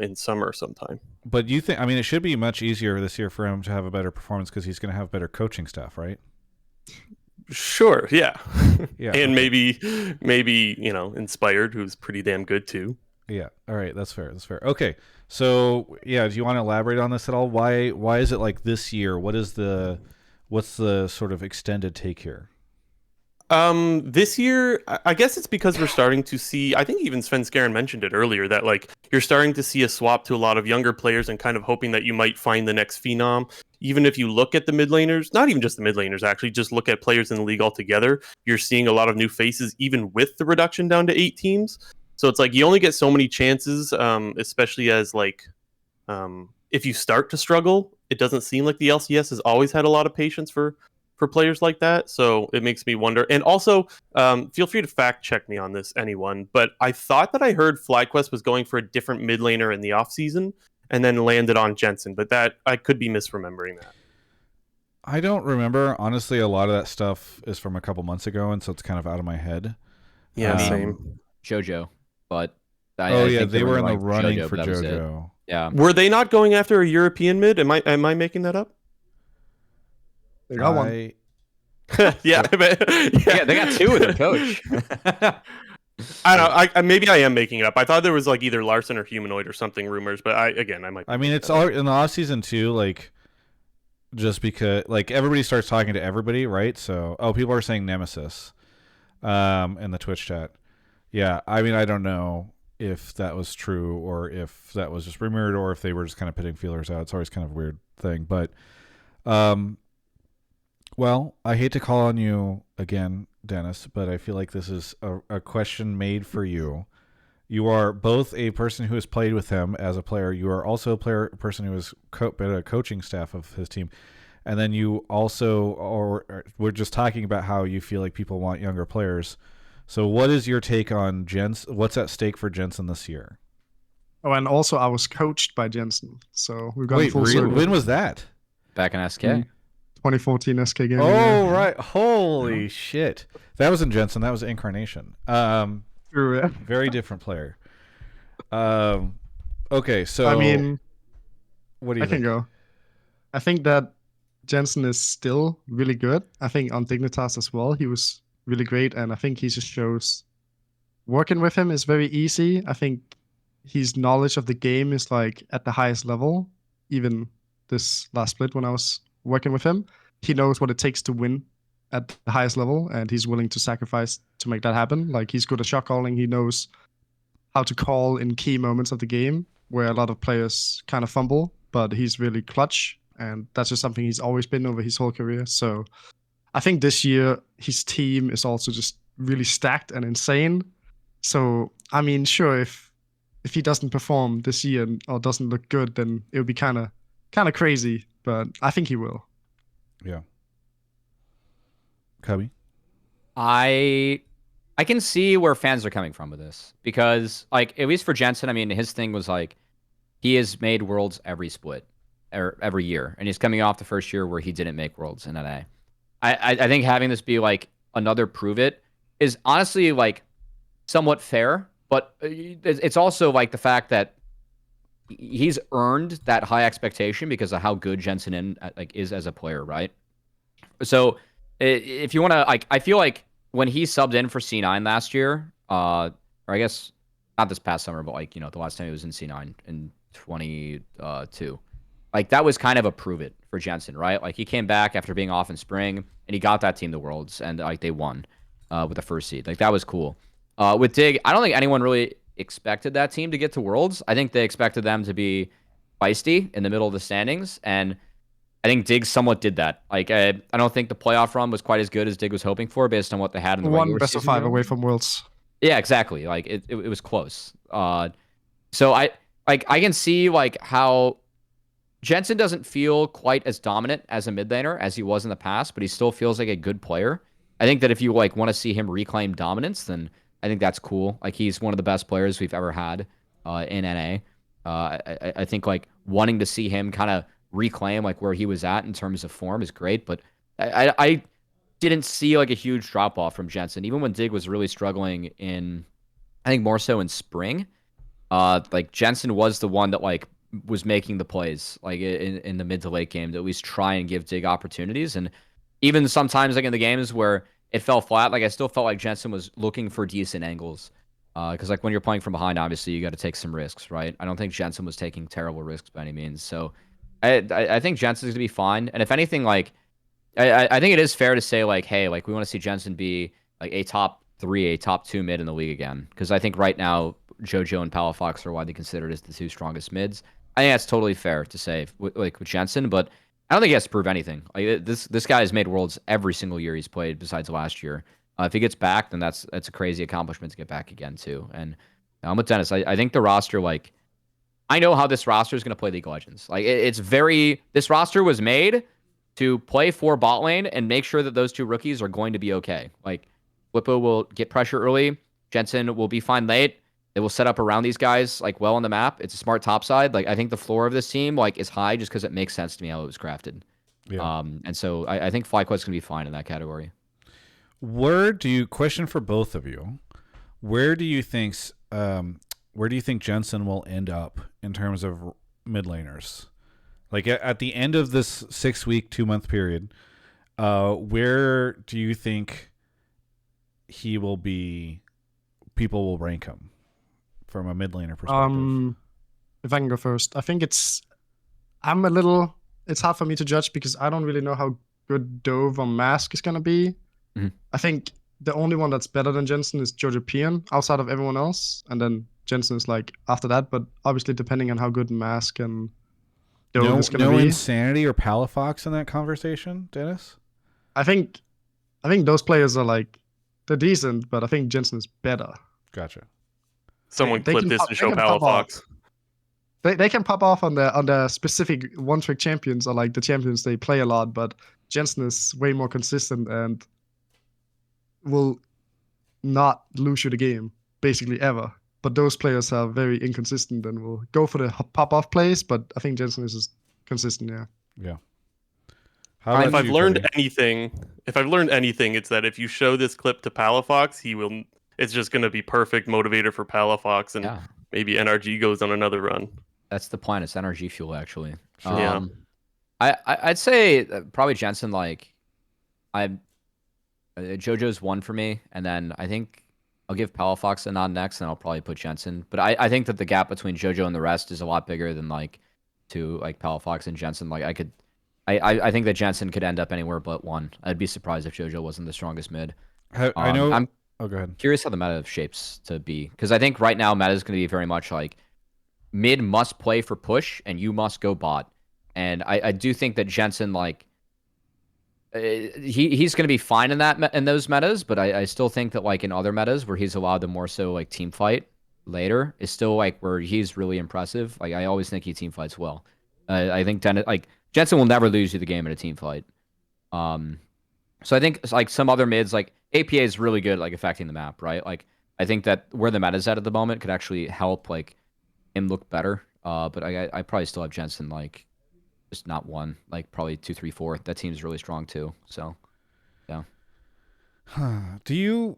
in summer sometime. But you think? I mean, it should be much easier this year for him to have a better performance because he's going to have better coaching staff, right? Sure, yeah. Yeah. And maybe Inspired, who's pretty damn good too. Yeah. All right. That's fair. Okay. So, yeah, do you want to elaborate on this at all? Why is it like this year? What is the What's the sort of extended take here? This year, I guess it's because we're starting to see, I think even Svenskeren mentioned it earlier, that like you're starting to see a swap to a lot of younger players and kind of hoping that you might find the next phenom. Even if you look at the mid laners, not even just the mid laners, actually, just look at players in the league altogether, you're seeing a lot of new faces, even with the reduction down to 8 teams. So it's like you only get so many chances, especially as like, if you start to struggle, it doesn't seem like the LCS has always had a lot of patience for players like that. So it makes me wonder. And also, feel free to fact check me on this, anyone. But I thought that I heard FlyQuest was going for a different mid laner in the off season, and then landed on Jensen. But that I could be misremembering that. I don't remember. Honestly, a lot of that stuff is from a couple months ago, and so it's kind of out of my head. Yeah, same. JoJo, but I think they were in the like running JoJo, for but that was it. JoJo. Yeah. Were they not going after a European mid? Am I making that up? They got one. Yeah, Yeah, they got 2 with their coach. I don't know. Maybe I am making it up. I thought there was like either Larson or Humanoid or something rumors, but I might. I mean, it's all in the off season too. Like, just because like everybody starts talking to everybody, right? So, people are saying Nemesis, in the Twitch chat. Yeah, I mean, I don't know if that was true or if that was just rumored or if they were just kind of putting feelers out. It's always kind of a weird thing, but, well, I hate to call on you again, Dennis, but I feel like this is a question made for you. You are both a person who has played with him as a player. You are also a person who has been a coaching staff of his team. And then you also we're just talking about how you feel like people want younger players. So what is your take on Jensen? What's at stake for Jensen this year? Oh, and also I was coached by Jensen. So we've gone full really? circle. When was that? Back in SK. 2014 SK game. Oh, right. Holy shit. That wasn't Jensen. That was Incarnation. True, yeah. Very different player. Okay, so I mean, what do you I can go. I think that Jensen is still really good. I think on Dignitas as well, he was really great, and I think he just shows working with him is very easy. I think his knowledge of the game is like at the highest level. Even this last split when I was working with him, he knows what it takes to win at the highest level, and he's willing to sacrifice to make that happen. Like, he's good at shot calling. He knows how to call in key moments of the game where a lot of players kind of fumble, but he's really clutch, and that's just something he's always been over his whole career. So I think this year his team is also just really stacked and insane. So I mean, sure, if he doesn't perform this year or doesn't look good, then it would be kind of crazy. But I think he will. Yeah. Cubby? I can see where fans are coming from with this, because like, at least for Jensen, I mean, his thing was like, he has made worlds every split or every year, and he's coming off the first year where he didn't make worlds in NA. I think having this be like another prove it is honestly like somewhat fair, but it's also like the fact that he's earned that high expectation because of how good Jensen is as a player, right? So if you want to, like, I feel like when he subbed in for C9 last year, or I guess not this past summer, but like, the last time he was in C9 in 22, like, that was kind of a prove it for Jensen, right? Like, he came back after being off in spring, and he got that team to Worlds, and like, they won with the first seed. Like, that was cool. With Dig, I don't think anyone really expected that team to get to Worlds. I think they expected them to be feisty in the middle of the standings, and I think Dig somewhat did that. Like, I don't think the playoff run was quite as good as Dig was hoping for based on what they had in the regular best of season 5 round. away from Worlds. Yeah, exactly. Like, it was close. So I can see like how Jensen doesn't feel quite as dominant as a mid laner as he was in the past, but he still feels like a good player. I think that if you like want to see him reclaim dominance, then I think that's cool. Like, he's one of the best players we've ever had in NA. I think like wanting to see him kind of reclaim like where he was at in terms of form is great, but I didn't see like a huge drop off from Jensen, even when Dig was really struggling in, I think more so in spring. Like, Jensen was the one that like was making the plays like in the mid to late game to at least try and give Dig opportunities. And even sometimes like in the games where it fell flat, like I still felt like Jensen was looking for decent angles. Because like when you're playing from behind, obviously you got to take some risks, right? I don't think Jensen was taking terrible risks by any means. So I think Jensen's gonna be fine. And if anything, like I think it is fair to say like, hey, like we want to see Jensen be like a top 3, a top 2 mid in the league again. Because I think right now JoJo and Palafox are widely considered as the 2 strongest mids. I think that's totally fair to say with Jensen, but I don't think he has to prove anything. Like this guy has made worlds every single year he's played besides last year. If he gets back, then that's a crazy accomplishment to get back again too. And I'm with Dennis. I think the roster, like, I know how this roster is going to play League of Legends. Like it's very, this roster was made to play for bot lane and make sure that those 2 rookies are going to be okay. Like Flippo will get pressure early. Jensen will be fine late. They will set up around these guys like well on the map. It's a smart top side. Like I think the floor of this team like is high just because it makes sense to me how it was crafted. Yeah. And so I think FlyQuest can be fine in that category. Question for both of you, where do you think Jensen will end up in terms of mid laners? Like at the end of this 6-week, 2-month period, where do you think he will be? People will rank him from a mid laner perspective. If I can go first, I think it's hard for me to judge because I don't really know how good Dove or Mask is gonna be. Mm-hmm. I think the only one that's better than Jensen is Jojo Pian outside of everyone else, and then Jensen is like after that. But obviously, depending on how good Mask and Dove is gonna be. No Insanity or Palafox in that conversation, Dennis? I think those players are like they're decent, but I think Jensen is better. Gotcha. Someone clip this to show Palafox. They can pop off on the specific one-trick champions or like the champions they play a lot, but Jensen is way more consistent and will not lose you the game basically ever. But those players are very inconsistent and will go for the pop-off plays. But I think Jensen is just consistent. Yeah. If I've learned anything, it's that if you show this clip to Palafox, it's just going to be perfect motivator for Palafox, and maybe NRG goes on another run. That's the plan. It's energy fuel, actually. Sure. Yeah. I'd say probably Jensen. Like, JoJo's 1 for me, and then I think I'll give Palafox a nod next, and I'll probably put Jensen. But I think that the gap between JoJo and the rest is a lot bigger than like Palafox and Jensen. Like I think that Jensen could end up anywhere but 1. I'd be surprised if JoJo wasn't the strongest mid. I know. I'm go ahead. Curious how the meta shapes to be, because I think right now meta is going to be very much like mid must play for push and you must go bot. And I do think that Jensen, like, he's going to be fine in those metas, but I still think that like in other metas where he's allowed to more so like team fight later is still like where he's really impressive. Like I always think he team fights well. I think Jensen will never lose you the game in a team fight. So I think like some other mids, like APA is really good at like affecting the map, right? Like I think that where the meta's at the moment could actually help like him look better. But I probably still have Jensen like just not 1, like probably 2, 3, 4. That team's really strong too. So yeah. I know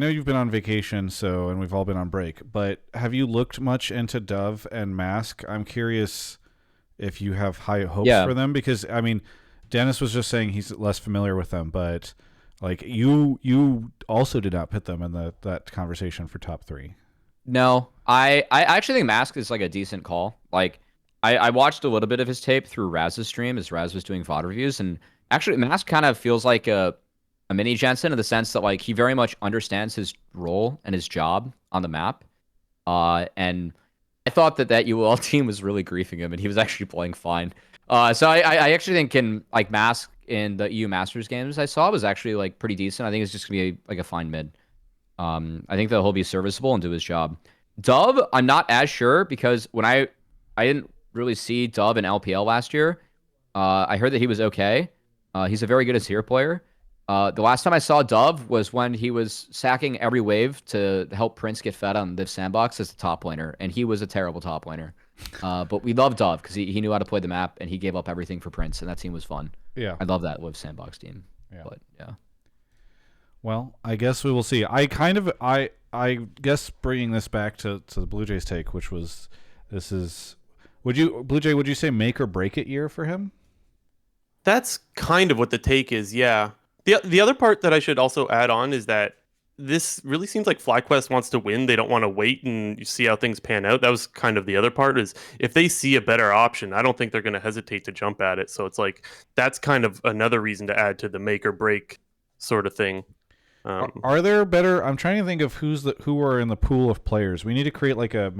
you've been on vacation, and we've all been on break, but have you looked much into Dove and Mask? I'm curious if you have high hopes for them, because I mean, Dennis was just saying he's less familiar with them, but like you also did not put them in that conversation for top 3. No, I actually think Mask is like a decent call. Like I watched a little bit of his tape through Raz's stream as Raz was doing VOD reviews, and actually Mask kind of feels like a mini Jensen in the sense that like he very much understands his role and his job on the map. And I thought that UL team was really griefing him, and he was actually playing fine. So I actually think in like Mask in the EU Masters games I saw was actually like pretty decent. I think it's just gonna be like a fine mid. I think that he'll be serviceable and do his job. Dove, I'm not as sure because when I didn't really see Dove in LPL last year. I heard that he was okay. He's a very good Azir player. The last time I saw Dove was when he was sacking every wave to help Prince get fed on the sandbox as the top laner, and he was a terrible top laner. But we love Dove because he knew how to play the map, and he gave up everything for Prince, and that team was fun. Yeah, I love that Live sandbox team. Yeah. But yeah. Well, I guess we will see. I guess bringing this back to the Bluejay's take, which was Bluejay, would you say make or break it year for him? That's kind of what the take is, yeah. The other part that I should also add on is that this really seems like FlyQuest wants to win. They don't want to wait and you see how things pan out. That was kind of the other part, is if they see a better option, I don't think they're going to hesitate to jump at it. So it's like that's kind of another reason to add to the make or break sort of thing. Are there better? I'm trying to think of who are in the pool of players. We need to create like a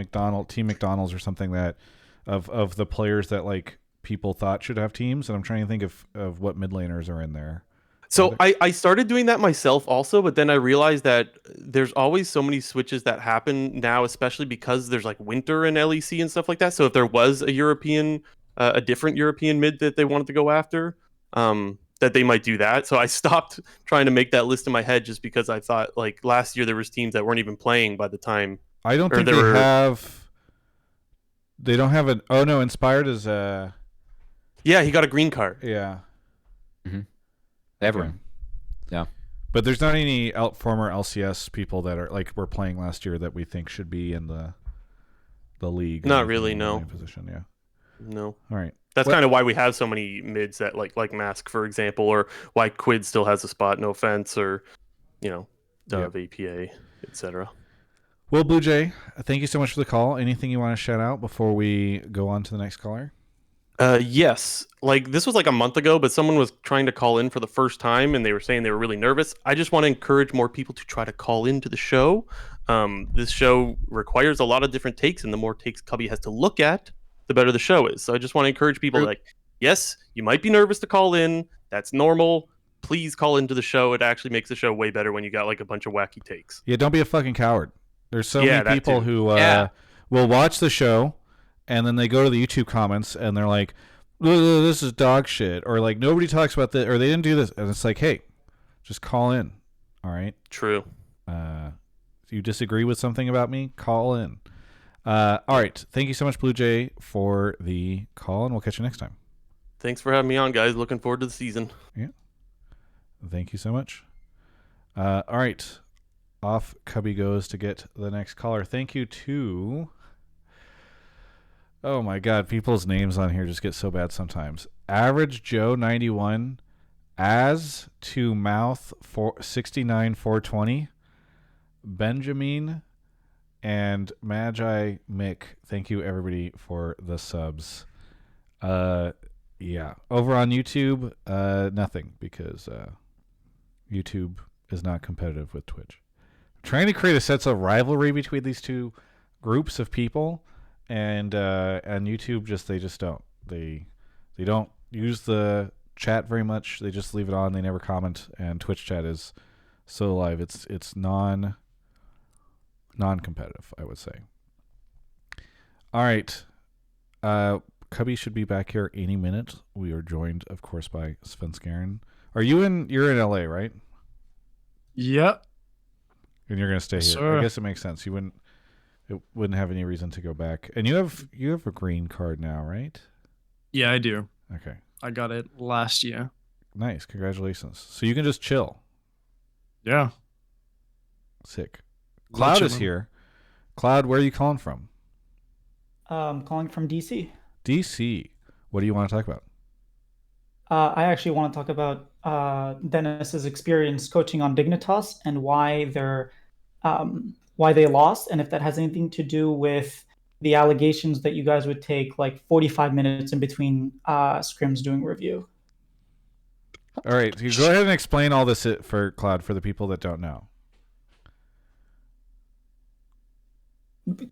Team McDonald's or something that of the players that like people thought should have teams. And I'm trying to think of what mid laners are in there. So I started doing that myself also, but then I realized that there's always so many switches that happen now, especially because there's like winter and LEC and stuff like that. So if there was a different European mid that they wanted to go after, that they might do that. So I stopped trying to make that list in my head just because I thought like last year there was teams that weren't even playing by the time. I don't think they have. They don't have an. Oh no, Inspired is Yeah, he got a green card. Yeah. Mm-hmm. Everyone. Yeah. But there's not any former LCS people that are like were playing last year that we think should be in the league. Not really, no. Position, yeah. No. All right. That's kind of why we have so many mids that like Mask, for example, or why Quid still has a spot, no offense, or Dove, APA, etc. Well, Bluejay, thank you so much for the call. Anything you want to shout out before we go on to the next caller? Yes. Like this was like a month ago, but someone was trying to call in for the first time and they were saying they were really nervous. I just want to encourage more people to try to call into the show. This show requires a lot of different takes, and the more takes Cubby has to look at, the better the show is. So I just want to encourage people like, yes, you might be nervous to call in. That's normal. Please call into the show. It actually makes the show way better when you got like a bunch of wacky takes. Yeah, don't be a fucking coward. There's so many people who will watch the show and then they go to the YouTube comments and they're like, this is dog shit, or like nobody talks about this, or they didn't do this, and it's like, hey, just call in. All right. True. If you disagree with something about me, call in. All right. Thank you so much, Bluejay, for the call, and we'll catch you next time. Thanks for having me on, guys. Looking forward to the season. Yeah. Thank you so much. All right. Off Cubby goes to get the next caller. Thank you to... Oh my God, people's names on here just get so bad sometimes. Average Joe 91, As to Mouth 69 420, Benjamin, and Magi Mick. Thank you everybody for the subs. Yeah. Over on YouTube, nothing, because YouTube is not competitive with Twitch. I'm trying to create a sense of rivalry between these two groups of people. And YouTube they just don't. They don't use the chat very much. They just leave it on. They never comment. And Twitch chat is so live. It's non-competitive, I would say. All right. Cubby should be back here any minute. We are joined, of course, by Svenskeren. You're in LA, right? Yep. And you're gonna stay here. Sure. I guess it makes sense. It wouldn't have any reason to go back. And you have a green card now, right? Yeah, I do. Okay. I got it last year. Nice. Congratulations. So you can just chill. Yeah. Sick. Cloud is here. Cloud, where are you calling from? I'm calling from DC. DC. What do you want to talk about? I actually want to talk about Dennis's experience coaching on Dignitas and why they lost, and if that has anything to do with the allegations that you guys would take like 45 minutes in between scrims doing review. All right, you go ahead and explain all this for Cloud for the people that don't know.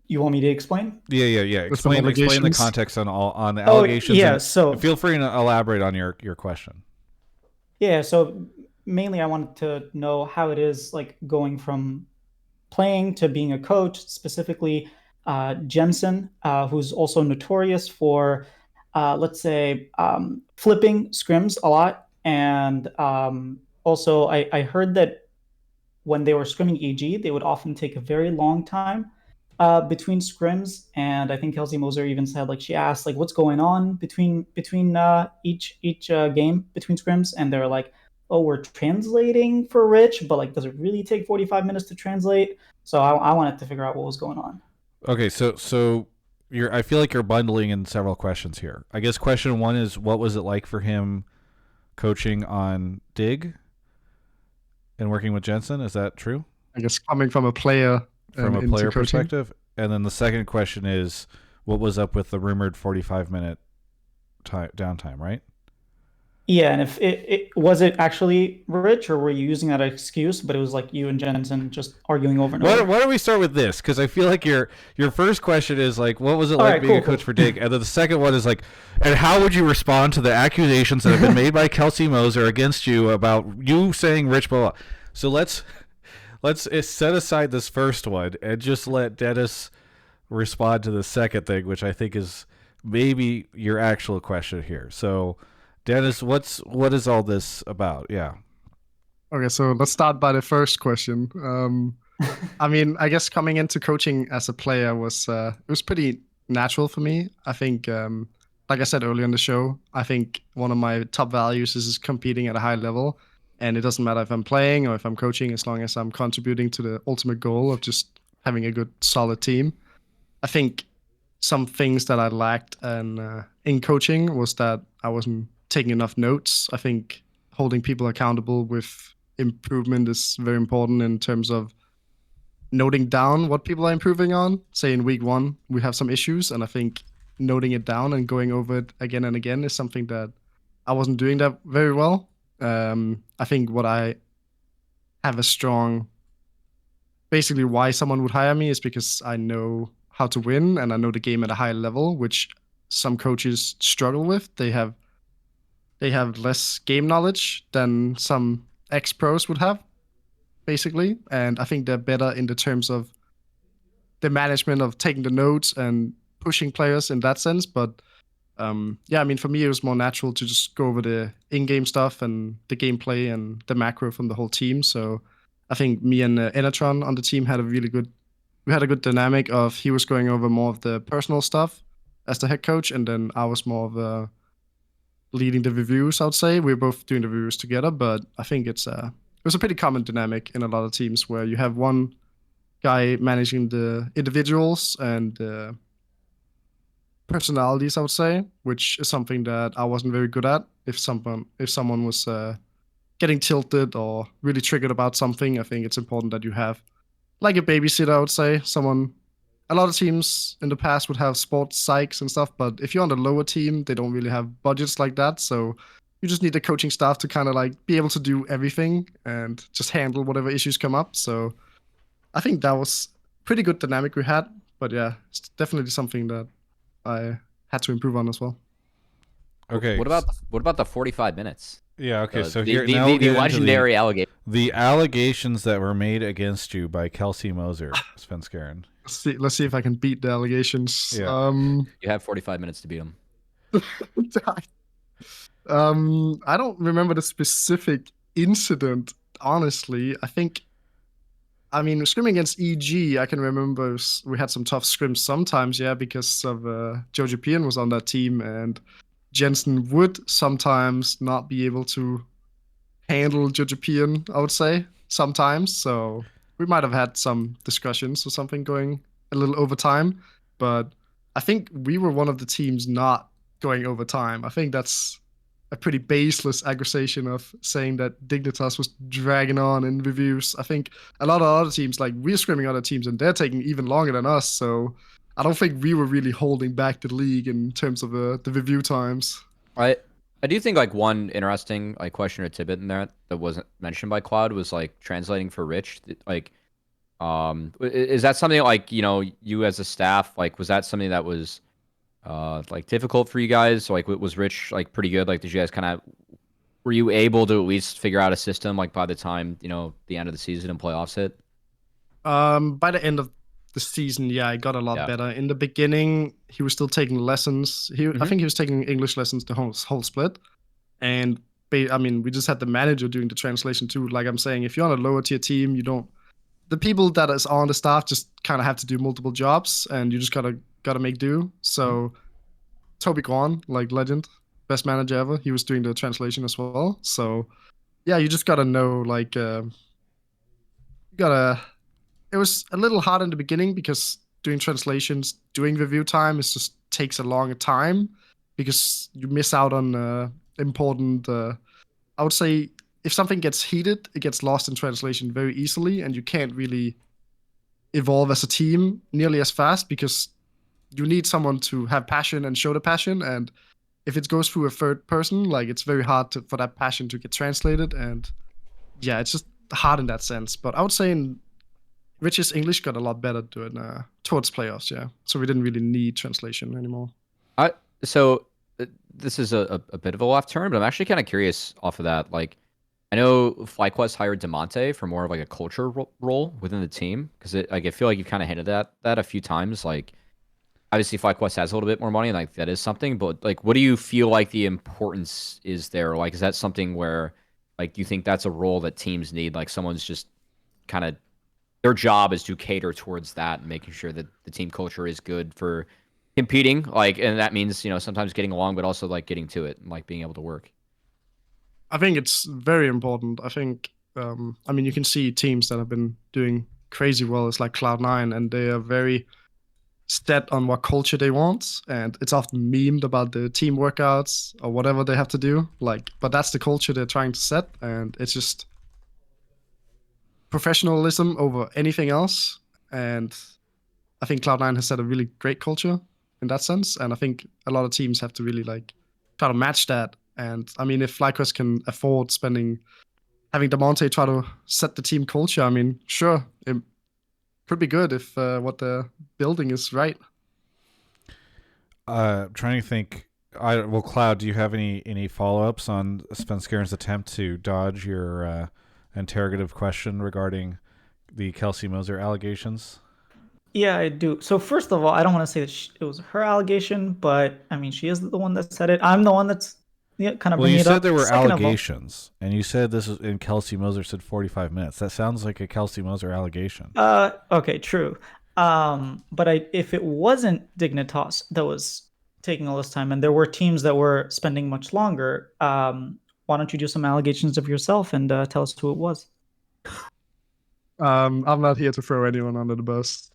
You want me to explain? Yeah. Explain the context on the allegations. Yeah, so feel free to elaborate on your question. Yeah, so mainly I wanted to know how it is like going from playing to being a coach, specifically Jensen, who's also notorious for, let's say, flipping scrims a lot. And also I heard that when they were scrimming EG, they would often take a very long time between scrims. And I think Kelsey Moser even said, like, she asked, like, what's going on between each game between scrims? And they're like, oh, we're translating for Rich, but like, does it really take 45 minutes to translate? So I wanted to figure out what was going on. Okay, so I feel like you're bundling in several questions here. I guess question one is, what was it like for him coaching on Dig and working with Jensen? Is that true? I guess coming from a player from a into player coaching. perspective. And then the second question is, what was up with the rumored 45-minute downtime, right? Yeah, and if it was it actually Rich, or were you using that excuse, but it was like you and Jensen just arguing over and over? Why don't we start with this? Because I feel like your first question is like, what was it All like right, being a cool, coach for Dig? And then the second one is like, and how would you respond to the accusations that have been made by Kelsey Moser against you about you saying Rich blah blah? So let's set aside this first one and just let Dennis respond to the second thing, which I think is maybe your actual question here. So, Dennis, what is all this about? Yeah. Okay, so let's start by the first question. I mean, I guess coming into coaching as a player was it was pretty natural for me. I think, like I said earlier in the show, I think one of my top values is competing at a high level, and it doesn't matter if I'm playing or if I'm coaching, as long as I'm contributing to the ultimate goal of just having a good, solid team. I think some things that I lacked in coaching was that I wasn't taking enough notes. I think holding people accountable with improvement is very important in terms of noting down what people are improving on. Say in week 1, we have some issues, and I think noting it down and going over it again and again is something that I wasn't doing that very well. I think what I have a strong, basically why someone would hire me is because I know how to win and I know the game at a high level, which some coaches struggle with. They have less game knowledge than some ex-pros would have, basically. And I think they're better in the terms of the management of taking the notes and pushing players in that sense. But yeah, I mean, for me, it was more natural to just go over the in-game stuff and the gameplay and the macro from the whole team. So I think me and Enatron on the team had a good dynamic of he was going over more of the personal stuff as the head coach, and then I was more of leading the reviews, I would say. We were both doing the reviews together, but I think it was a pretty common dynamic in a lot of teams where you have one guy managing the individuals and personalities, I would say, which is something that I wasn't very good at. If someone was getting tilted or really triggered about something, I think it's important that you have like a babysitter, I would say. A lot of teams in the past would have sports psychs and stuff, but if you're on the lower team, they don't really have budgets like that. So you just need the coaching staff to kind of like be able to do everything and just handle whatever issues come up. So I think that was pretty good dynamic we had. But yeah, it's definitely something that I had to improve on as well. Okay. What about the 45 minutes? Yeah. Okay. So the, here the, now the, we'll the get into legendary alligator. the allegations that were made against you by Kelsey Moser, Svenskeren. Let's see if I can beat the allegations. Yeah. You have 45 minutes to beat them. I don't remember the specific incident, honestly. I mean, scrimming against EG, I can remember we had some tough scrims sometimes, yeah, because of JoJoPian was on that team, and Jensen would sometimes not be able to handle JoJoPian, I would say, sometimes. So we might have had some discussions or something going a little over time, but I think we were one of the teams not going over time. I think that's a pretty baseless accusation of saying that Dignitas was dragging on in reviews. I think a lot of other teams, like we're scrimming other teams and they're taking even longer than us. So I don't think we were really holding back the league in terms of the review times. I do think like one interesting like question or tidbit in there that wasn't mentioned by Cloud was like translating for Rich. Like, is that something like, you know, you as a staff, like, was that something that was like difficult for you guys? So, like, was Rich like pretty good? Like, did you guys kind of, were you able to at least figure out a system like by the time, you know, the end of the season and playoffs hit? By the end of the season, yeah, I got a lot better. In the beginning, he was still taking lessons. I think he was taking English lessons the whole split. And I mean, we just had the manager doing the translation too. Like I'm saying, if you're on a lower tier team, the people that is on the staff just kind of have to do multiple jobs, and you just gotta make do. So Toby Gwan, like legend, best manager ever, he was doing the translation as well. So yeah, you just gotta know, like, it was a little hard in the beginning because doing translations, doing review time, just takes a long time because you miss out on important, I would say, if something gets heated, it gets lost in translation very easily, and you can't really evolve as a team nearly as fast because you need someone to have passion and show the passion. And if it goes through a third person, like it's very hard for that passion to get translated. And yeah, it's just hard in that sense. But I would say Rich's English got a lot better towards playoffs. Yeah, so we didn't really need translation anymore. So this is a bit of a left turn, but I'm actually kind of curious off of that. Like, I know FlyQuest hired Demonte for more of like a culture role within the team because I feel like you've kind of hinted at that a few times. Like, obviously FlyQuest has a little bit more money, and like that is something. But like, what do you feel like the importance is there? Like, is that something where like do you think that's a role that teams need? Like, someone's just kind of their job is to cater towards that and making sure that the team culture is good for competing. Like, and that means sometimes getting along, but also like getting to it and like being able to work. I think it's very important. I think, I mean, you can see teams that have been doing crazy well. It's like Cloud9, and they are very set on what culture they want. And it's often memed about the team workouts or whatever they have to do. Like, but that's the culture they're trying to set. And it's just professionalism over anything else. And I think Cloud9 has set a really great culture in that sense. And I think a lot of teams have to really like try to match that. And I mean, if FlyQuest can afford having Demonte try to set the team culture, I mean, sure, it could be good if what they're building is right. Trying to think. Well, Cloud, do you have any follow-ups on Svenskeren's attempt to dodge your interrogative question regarding the Kelsey Moser allegations? Yeah, I do. So first of all, I don't want to say that it was her allegation, but I mean, she is the one that said it. I'm the one that's kind of well, bringing you it up. said there were allegations, and you said this was in Kelsey Moser said 45 minutes. That sounds like a Kelsey Moser allegation. Okay, true. But if it wasn't Dignitas that was taking all this time, and there were teams that were spending much longer, why don't you do some allegations of yourself and tell us who it was? I'm not here to throw anyone under the bus.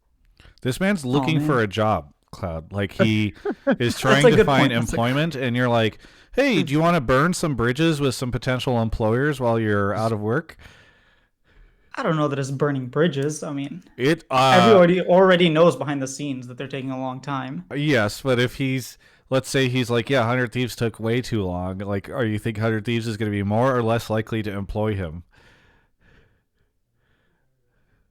This man's looking for a job, Cloud. Like, he is trying to find employment, and you're like, hey, do you want to burn some bridges with some potential employers while you're out of work? I don't know that it's burning bridges. I mean, everybody already knows behind the scenes that they're taking a long time. Yes, but if let's say he's like, yeah, 100 Thieves took way too long. Like, are you think 100 Thieves is going to be more or less likely to employ him?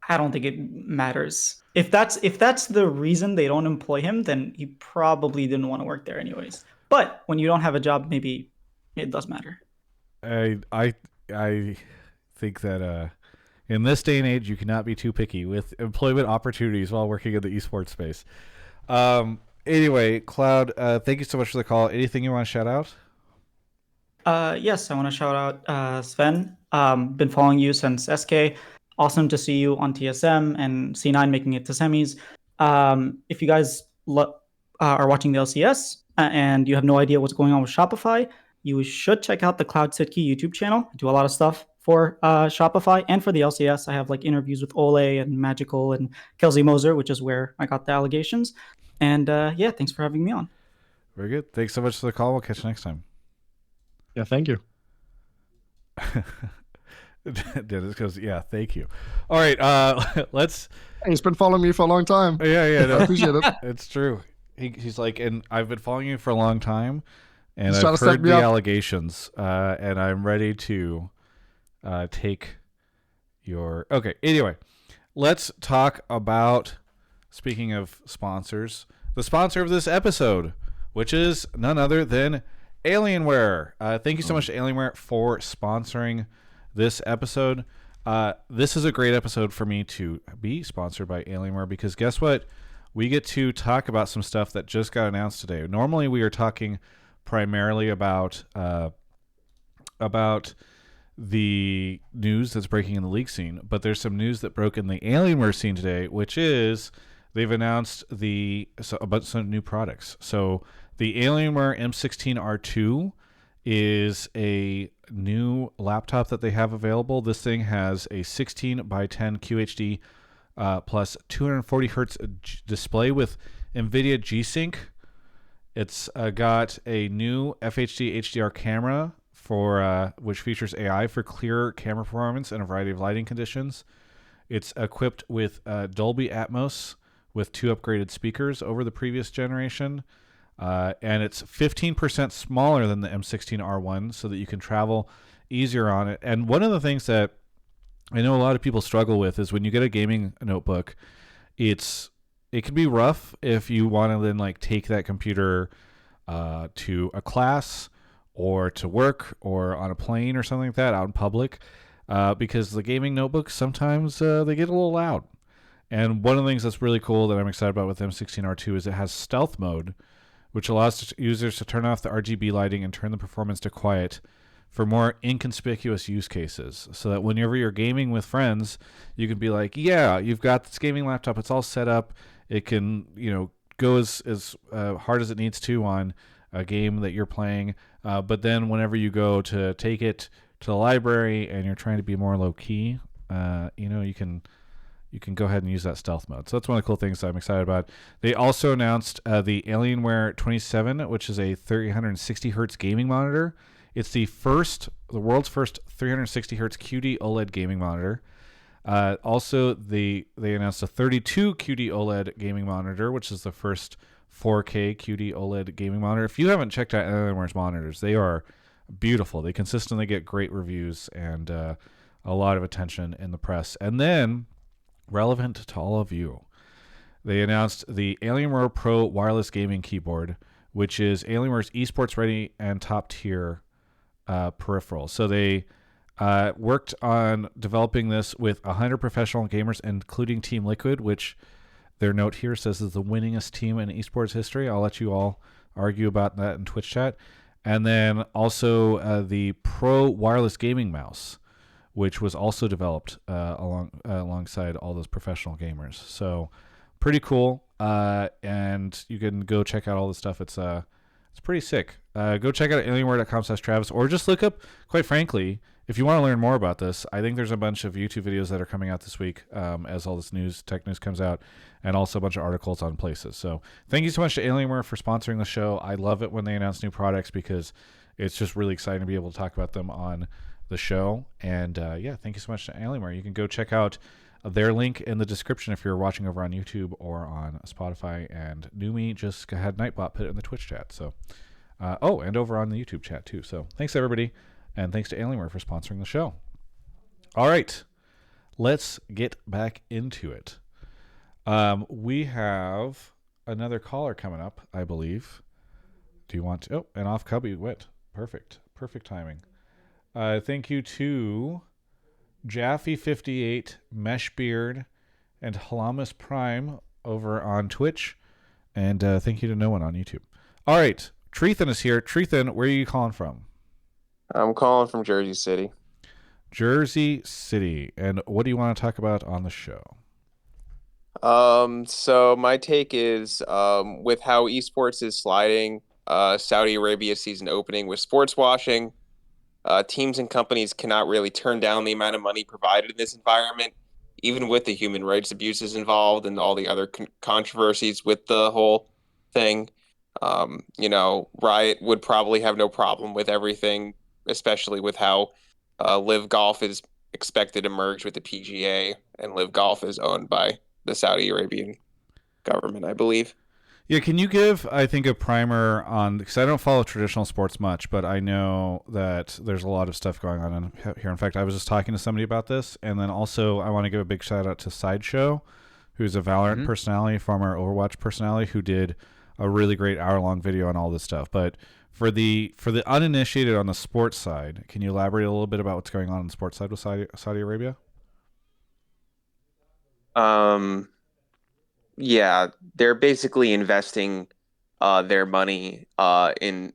I don't think it matters. If that's the reason they don't employ him, then he probably didn't want to work there anyways. But when you don't have a job, maybe it does matter. I think that in this day and age, you cannot be too picky with employment opportunities while working in the esports space. Anyway, Cloud, thank you so much for the call. Anything you want to shout out? Yes, I want to shout out Sven. Been following you since SK. Awesome to see you on TSM and C9 making it to semis. If you guys are watching the LCS and you have no idea what's going on with Shopify, you should check out the Cloud Sitki YouTube channel. I do a lot of stuff for Shopify and for the LCS. I have like interviews with Ole and Magical and Kelsey Moser, which is where I got the allegations. And yeah, thanks for having me on. Very good. Thanks so much for the call. We'll catch you next time. Yeah, thank you. Dennis goes, yeah, thank you. All right, let's. He's been following me for a long time. Yeah, no, I appreciate it. It's true. He's like, and I've been following you for a long time, and He's I've heard the up. allegations, and I'm ready to take your. Okay, anyway, let's talk about. Speaking of sponsors, the sponsor of this episode, which is none other than Alienware. Thank you so much to Alienware for sponsoring this episode. This is a great episode for me to be sponsored by Alienware because guess what? We get to talk about some stuff that just got announced today. Normally we are talking primarily about the news that's breaking in the league scene, but there's some news that broke in the Alienware scene today, which is they've announced about some new products. So the Alienware M16R2 is a new laptop that they have available. This thing has a 16:10 QHD plus 240 hertz display with NVIDIA G-Sync. It's got a new FHD HDR camera, which features AI for clearer camera performance and a variety of lighting conditions. It's equipped with Dolby Atmos with 2 upgraded speakers over the previous generation. And it's 15% smaller than the M16R1 so that you can travel easier on it. And one of the things that I know a lot of people struggle with is when you get a gaming notebook, it can be rough if you want to then like take that computer to a class or to work or on a plane or something like that out in public, because the gaming notebooks sometimes they get a little loud. And one of the things that's really cool that I'm excited about with M16R2 is it has stealth mode, which allows users to turn off the RGB lighting and turn the performance to quiet for more inconspicuous use cases, so that whenever you're gaming with friends, you can be like, yeah, you've got this gaming laptop, it's all set up, it can, go as hard as it needs to on a game that you're playing, but then whenever you go to take it to the library and you're trying to be more low key, you can go ahead and use that stealth mode. So that's one of the cool things that I'm excited about. They also announced the Alienware 27, which is a 360 hertz gaming monitor. It's the world's first 360 hertz QD OLED gaming monitor. Also, they announced a 32 QD OLED gaming monitor, which is the first 4K QD OLED gaming monitor. If you haven't checked out Alienware's monitors, they are beautiful. They consistently get great reviews and a lot of attention in the press. And then, relevant to all of you, they announced the Alienware Pro wireless gaming keyboard, which is Alienware's eSports ready and top tier peripheral. So they worked on developing this with 100 professional gamers, including Team Liquid, which their note here says is the winningest team in esports history. I'll let you all argue about that in Twitch chat. And then also the Pro wireless gaming mouse, which was also developed alongside all those professional gamers. So pretty cool. And you can go check out all this stuff. It's pretty sick. Go check out alienware.com/Travis, or just look up, quite frankly, if you want to learn more about this, I think there's a bunch of YouTube videos that are coming out this week as all this tech news comes out, and also a bunch of articles on places. So thank you so much to Alienware for sponsoring the show. I love it when they announce new products because it's just really exciting to be able to talk about them on the show. And thank you so much to Alienware. You can go check out their link in the description if you're watching over on YouTube or on Spotify. And Numi just had Nightbot put it in the Twitch chat. So, and over on the YouTube chat too. So thanks everybody, and thanks to Alienware for sponsoring the show. All right, let's get back into it. We have another caller coming up, I believe. Do you want to? Oh, and off Cubby went. Perfect timing. Thank you to Jaffe58, Meshbeard, and Halamus Prime over on Twitch. And thank you to no one on YouTube. All right, treethan is here. Treethan, where are you calling from? I'm calling from Jersey City. Jersey City. And what do you want to talk about on the show? So my take is with how esports is sliding, Saudi Arabia season opening with sports washing, teams and companies cannot really turn down the amount of money provided in this environment, even with the human rights abuses involved and all the other controversies with the whole thing. Riot would probably have no problem with everything, especially with how Live Golf is expected to merge with the PGA, and Live Golf is owned by the Saudi Arabian government, I believe. Yeah, can you give, I think, a primer on, because I don't follow traditional sports much, but I know that there's a lot of stuff going on here. In fact, I was just talking to somebody about this, and then also I want to give a big shout out to Sideshow, who's a Valorant personality, former Overwatch personality, who did a really great hour-long video on all this stuff. But for the uninitiated on the sports side, can you elaborate a little bit about what's going on the sports side with Saudi Arabia? Yeah, they're basically investing their money in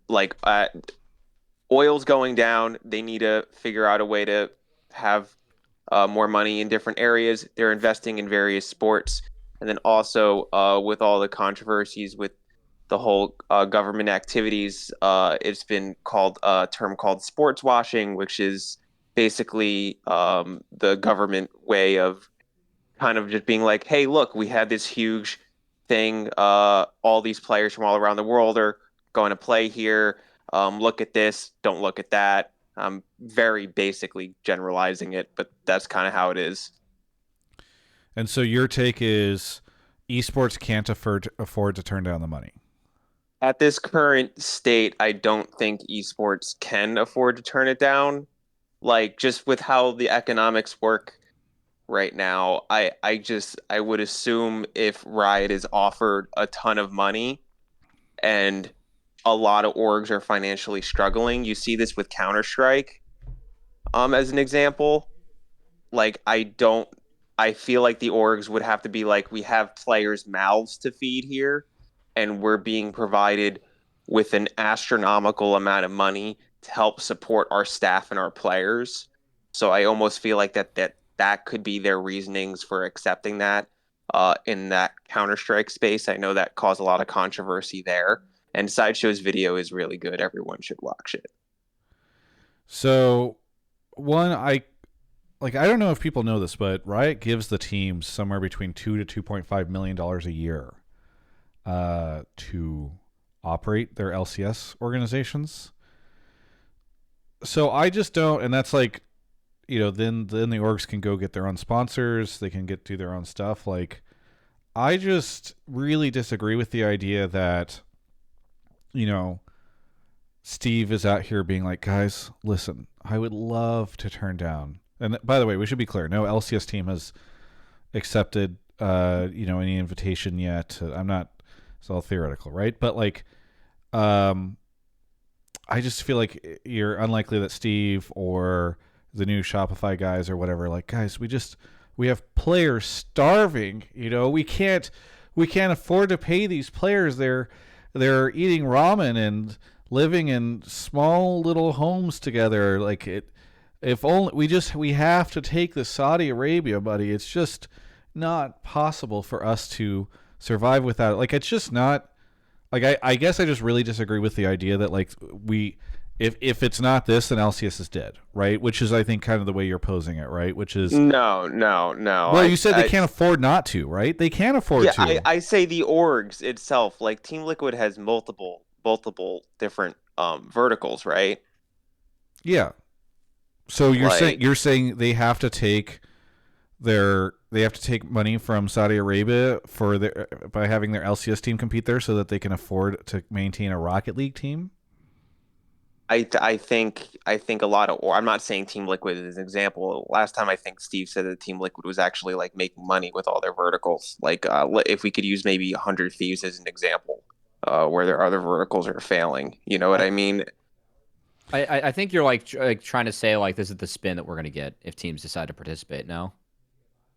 oil's going down. They need to figure out a way to have more money in different areas. They're investing in various sports. And then also with all the controversies with the whole government activities, it's been called a term called sports washing, which is basically the government way of kind of just being like, hey, look, we had this huge thing. All these players from all around the world are going to play here. Look at this. Don't look at that. I'm very basically generalizing it, but that's kind of how it is. And so your take is esports can't afford to turn down the money. At this current state, I don't think esports can afford to turn it down. Like, just with how the economics work right now, I would assume if Riot is offered a ton of money and a lot of orgs are financially struggling, you see this with Counter-Strike, as an example. Like, I feel like the orgs would have to be like, we have players' mouths to feed here, and we're being provided with an astronomical amount of money to help support our staff and our players. So I almost feel like that could be their reasonings for accepting that in that Counter-Strike space. I know that caused a lot of controversy there. And Sideshow's video is really good. Everyone should watch it. So, I don't know if people know this, but Riot gives the teams somewhere between $2 to $2.5 million a year to operate their LCS organizations. So I just don't, and that's like, then the orgs can go get their own sponsors, they can do their own stuff. Like, I just really disagree with the idea that, Steve is out here being like, guys, listen, I would love to turn down. And by the way, we should be clear. No LCS team has accepted, any invitation yet. It's all theoretical, right? But like, I just feel like you're unlikely that Steve or the new Shopify guys or whatever, like, guys, we have players starving. We can't afford to pay these players. They're eating ramen and living in small little homes together. Like, if only we have to take the Saudi Arabia, buddy. It's just not possible for us to survive without it. Like, it's just not, like, I guess I just really disagree with the idea that, like, if it's not this, then LCS is dead, right? Which is, I think, kind of the way you're posing it, right? Which is no. Well, you said they can't afford not to, right? They can't afford to. Yeah, I say the orgs itself, like Team Liquid has multiple different verticals, right? Yeah. So you're saying they have to take money from Saudi Arabia by having their LCS team compete there so that they can afford to maintain a Rocket League team? I think a lot of, or I'm not saying Team Liquid is an example. Last time I think Steve said that Team Liquid was actually like making money with all their verticals. Like, if we could use maybe 100 Thieves as an example, where their other verticals are failing. You know what I mean? I think you're like trying to say like this is the spin that we're gonna get if teams decide to participate now,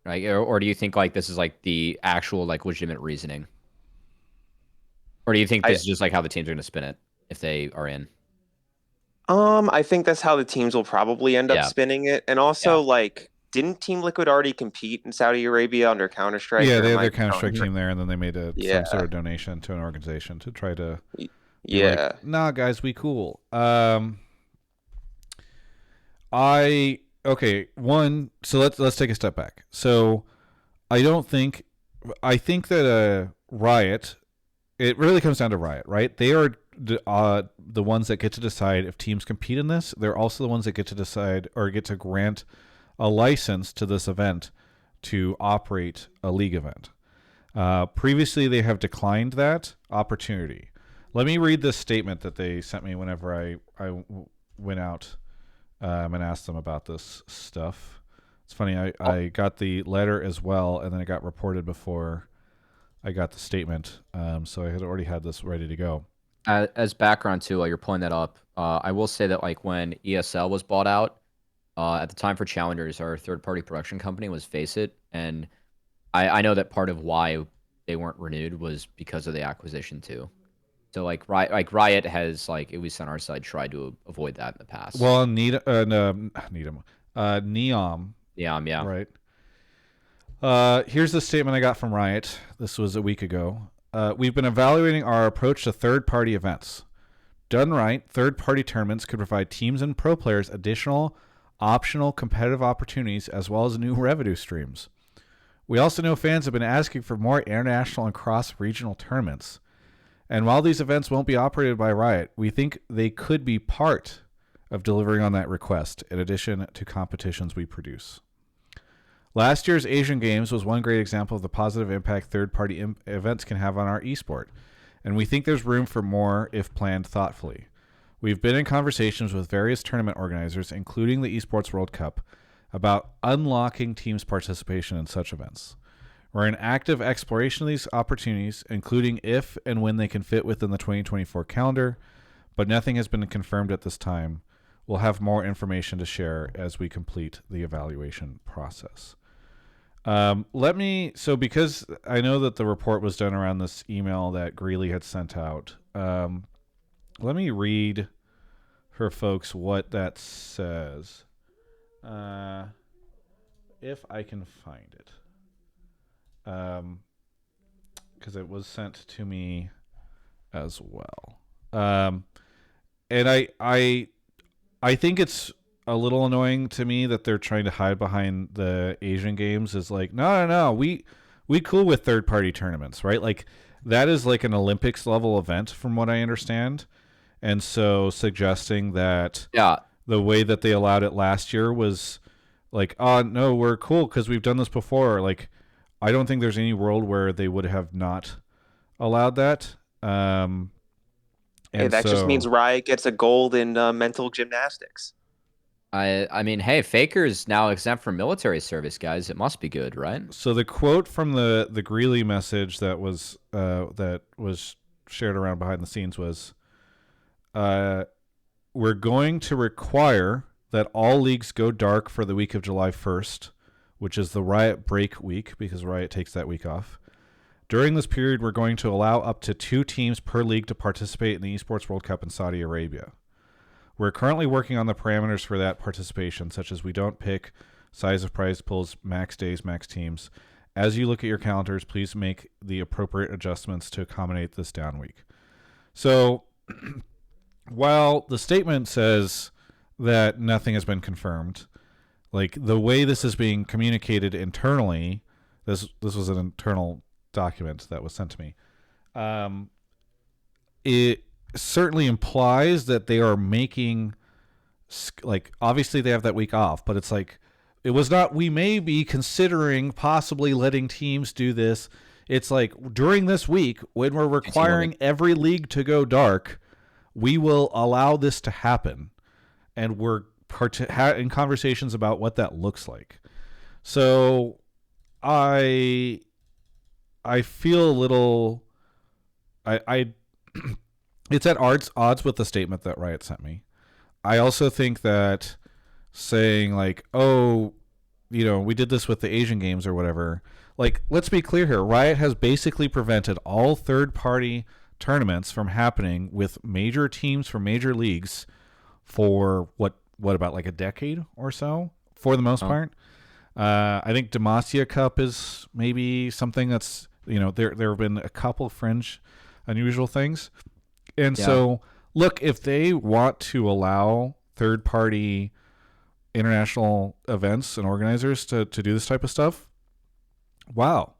right? Or do you think like this is like the actual like legitimate reasoning, or do you think this is just like how the teams are gonna spin it if they are in? I think that's how the teams will probably end up spinning it. And also, like, didn't Team Liquid already compete in Saudi Arabia under Counter-Strike? Yeah, they had their Counter-Strike team there, and then they made some sort of donation to an organization to try to like, nah, guys, we cool. So let's take a step back. So I think that Riot, it really comes down to Riot, right? They are the ones that get to decide if teams compete in this. They're also the ones that get to decide or get to grant a license to this event to operate a league event. Previously, they have declined that opportunity. Let me read this statement that they sent me whenever I went out and asked them about this stuff. It's funny, I got the letter as well, and then it got reported before I got the statement, so I had already had this ready to go. As background too, while you're pulling that up, I will say that like when ESL was bought out, at the time for Challengers, our third-party production company was Faceit, and I know that part of why they weren't renewed was because of the acquisition too. So like Riot has, like, at least on our side, tried to avoid that in the past. Well, Neom. Yeah. Right. Here's the statement I got from Riot. This was a week ago. We've been evaluating our approach to third-party events. Done right, third-party tournaments could provide teams and pro players additional optional competitive opportunities as well as new revenue streams. We also know fans have been asking for more international and cross-regional tournaments. And while these events won't be operated by Riot, we think they could be part of delivering on that request, in addition to competitions we produce. Last year's Asian Games was one great example of the positive impact third-party events can have on our esport, and we think there's room for more if planned thoughtfully. We've been in conversations with various tournament organizers, including the Esports World Cup, about unlocking teams' participation in such events. We're in active exploration of these opportunities, including if and when they can fit within the 2024 calendar, but nothing has been confirmed at this time. We'll have more information to share as we complete the evaluation process. Because I know that the report was done around this email that Greeley had sent out, let me read for folks what that says. If I can find it. Because it was sent to me as well. And I think it's a little annoying to me that they're trying to hide behind the Asian Games is like, no, we cool with third-party tournaments, right? Like, that is like an Olympics level event from what I understand. And so suggesting that the way that they allowed it last year was like, oh, no, we're cool because we've done this before. Like, I don't think there's any world where they would have not allowed that. That just means Riot gets a gold in mental gymnastics. I mean, hey, Faker's now exempt from military service, guys. It must be good, right? So the quote from the Greeley message that was shared around behind the scenes was, we're going to require that all leagues go dark for the week of July 1st, which is the Riot break week because Riot takes that week off. During this period, we're going to allow up to 2 teams per league to participate in the Esports World Cup in Saudi Arabia. We're currently working on the parameters for that participation, such as we don't pick size of prize pools, max days, max teams. As you look at your calendars, please make the appropriate adjustments to accommodate this down week. So while the statement says that nothing has been confirmed, like the way this is being communicated internally, this was an internal document that was sent to me. It certainly implies that they are making, like, obviously they have that week off, but it's like, it was not, we may be considering possibly letting teams do this. It's like, during this week, when we're requiring every league to go dark, we will allow this to happen. And we're in conversations about what that looks like. So I feel a little, it's at odds with the statement that Riot sent me. I also think that saying like, oh, we did this with the Asian Games or whatever. Like, let's be clear here. Riot has basically prevented all third-party tournaments from happening with major teams from major leagues for what about like a decade or so, for the most part. I think Demacia Cup is maybe something that's, there have been a couple fringe unusual things. And so, look, if they want to allow third-party international events and organizers to do this type of stuff, wow,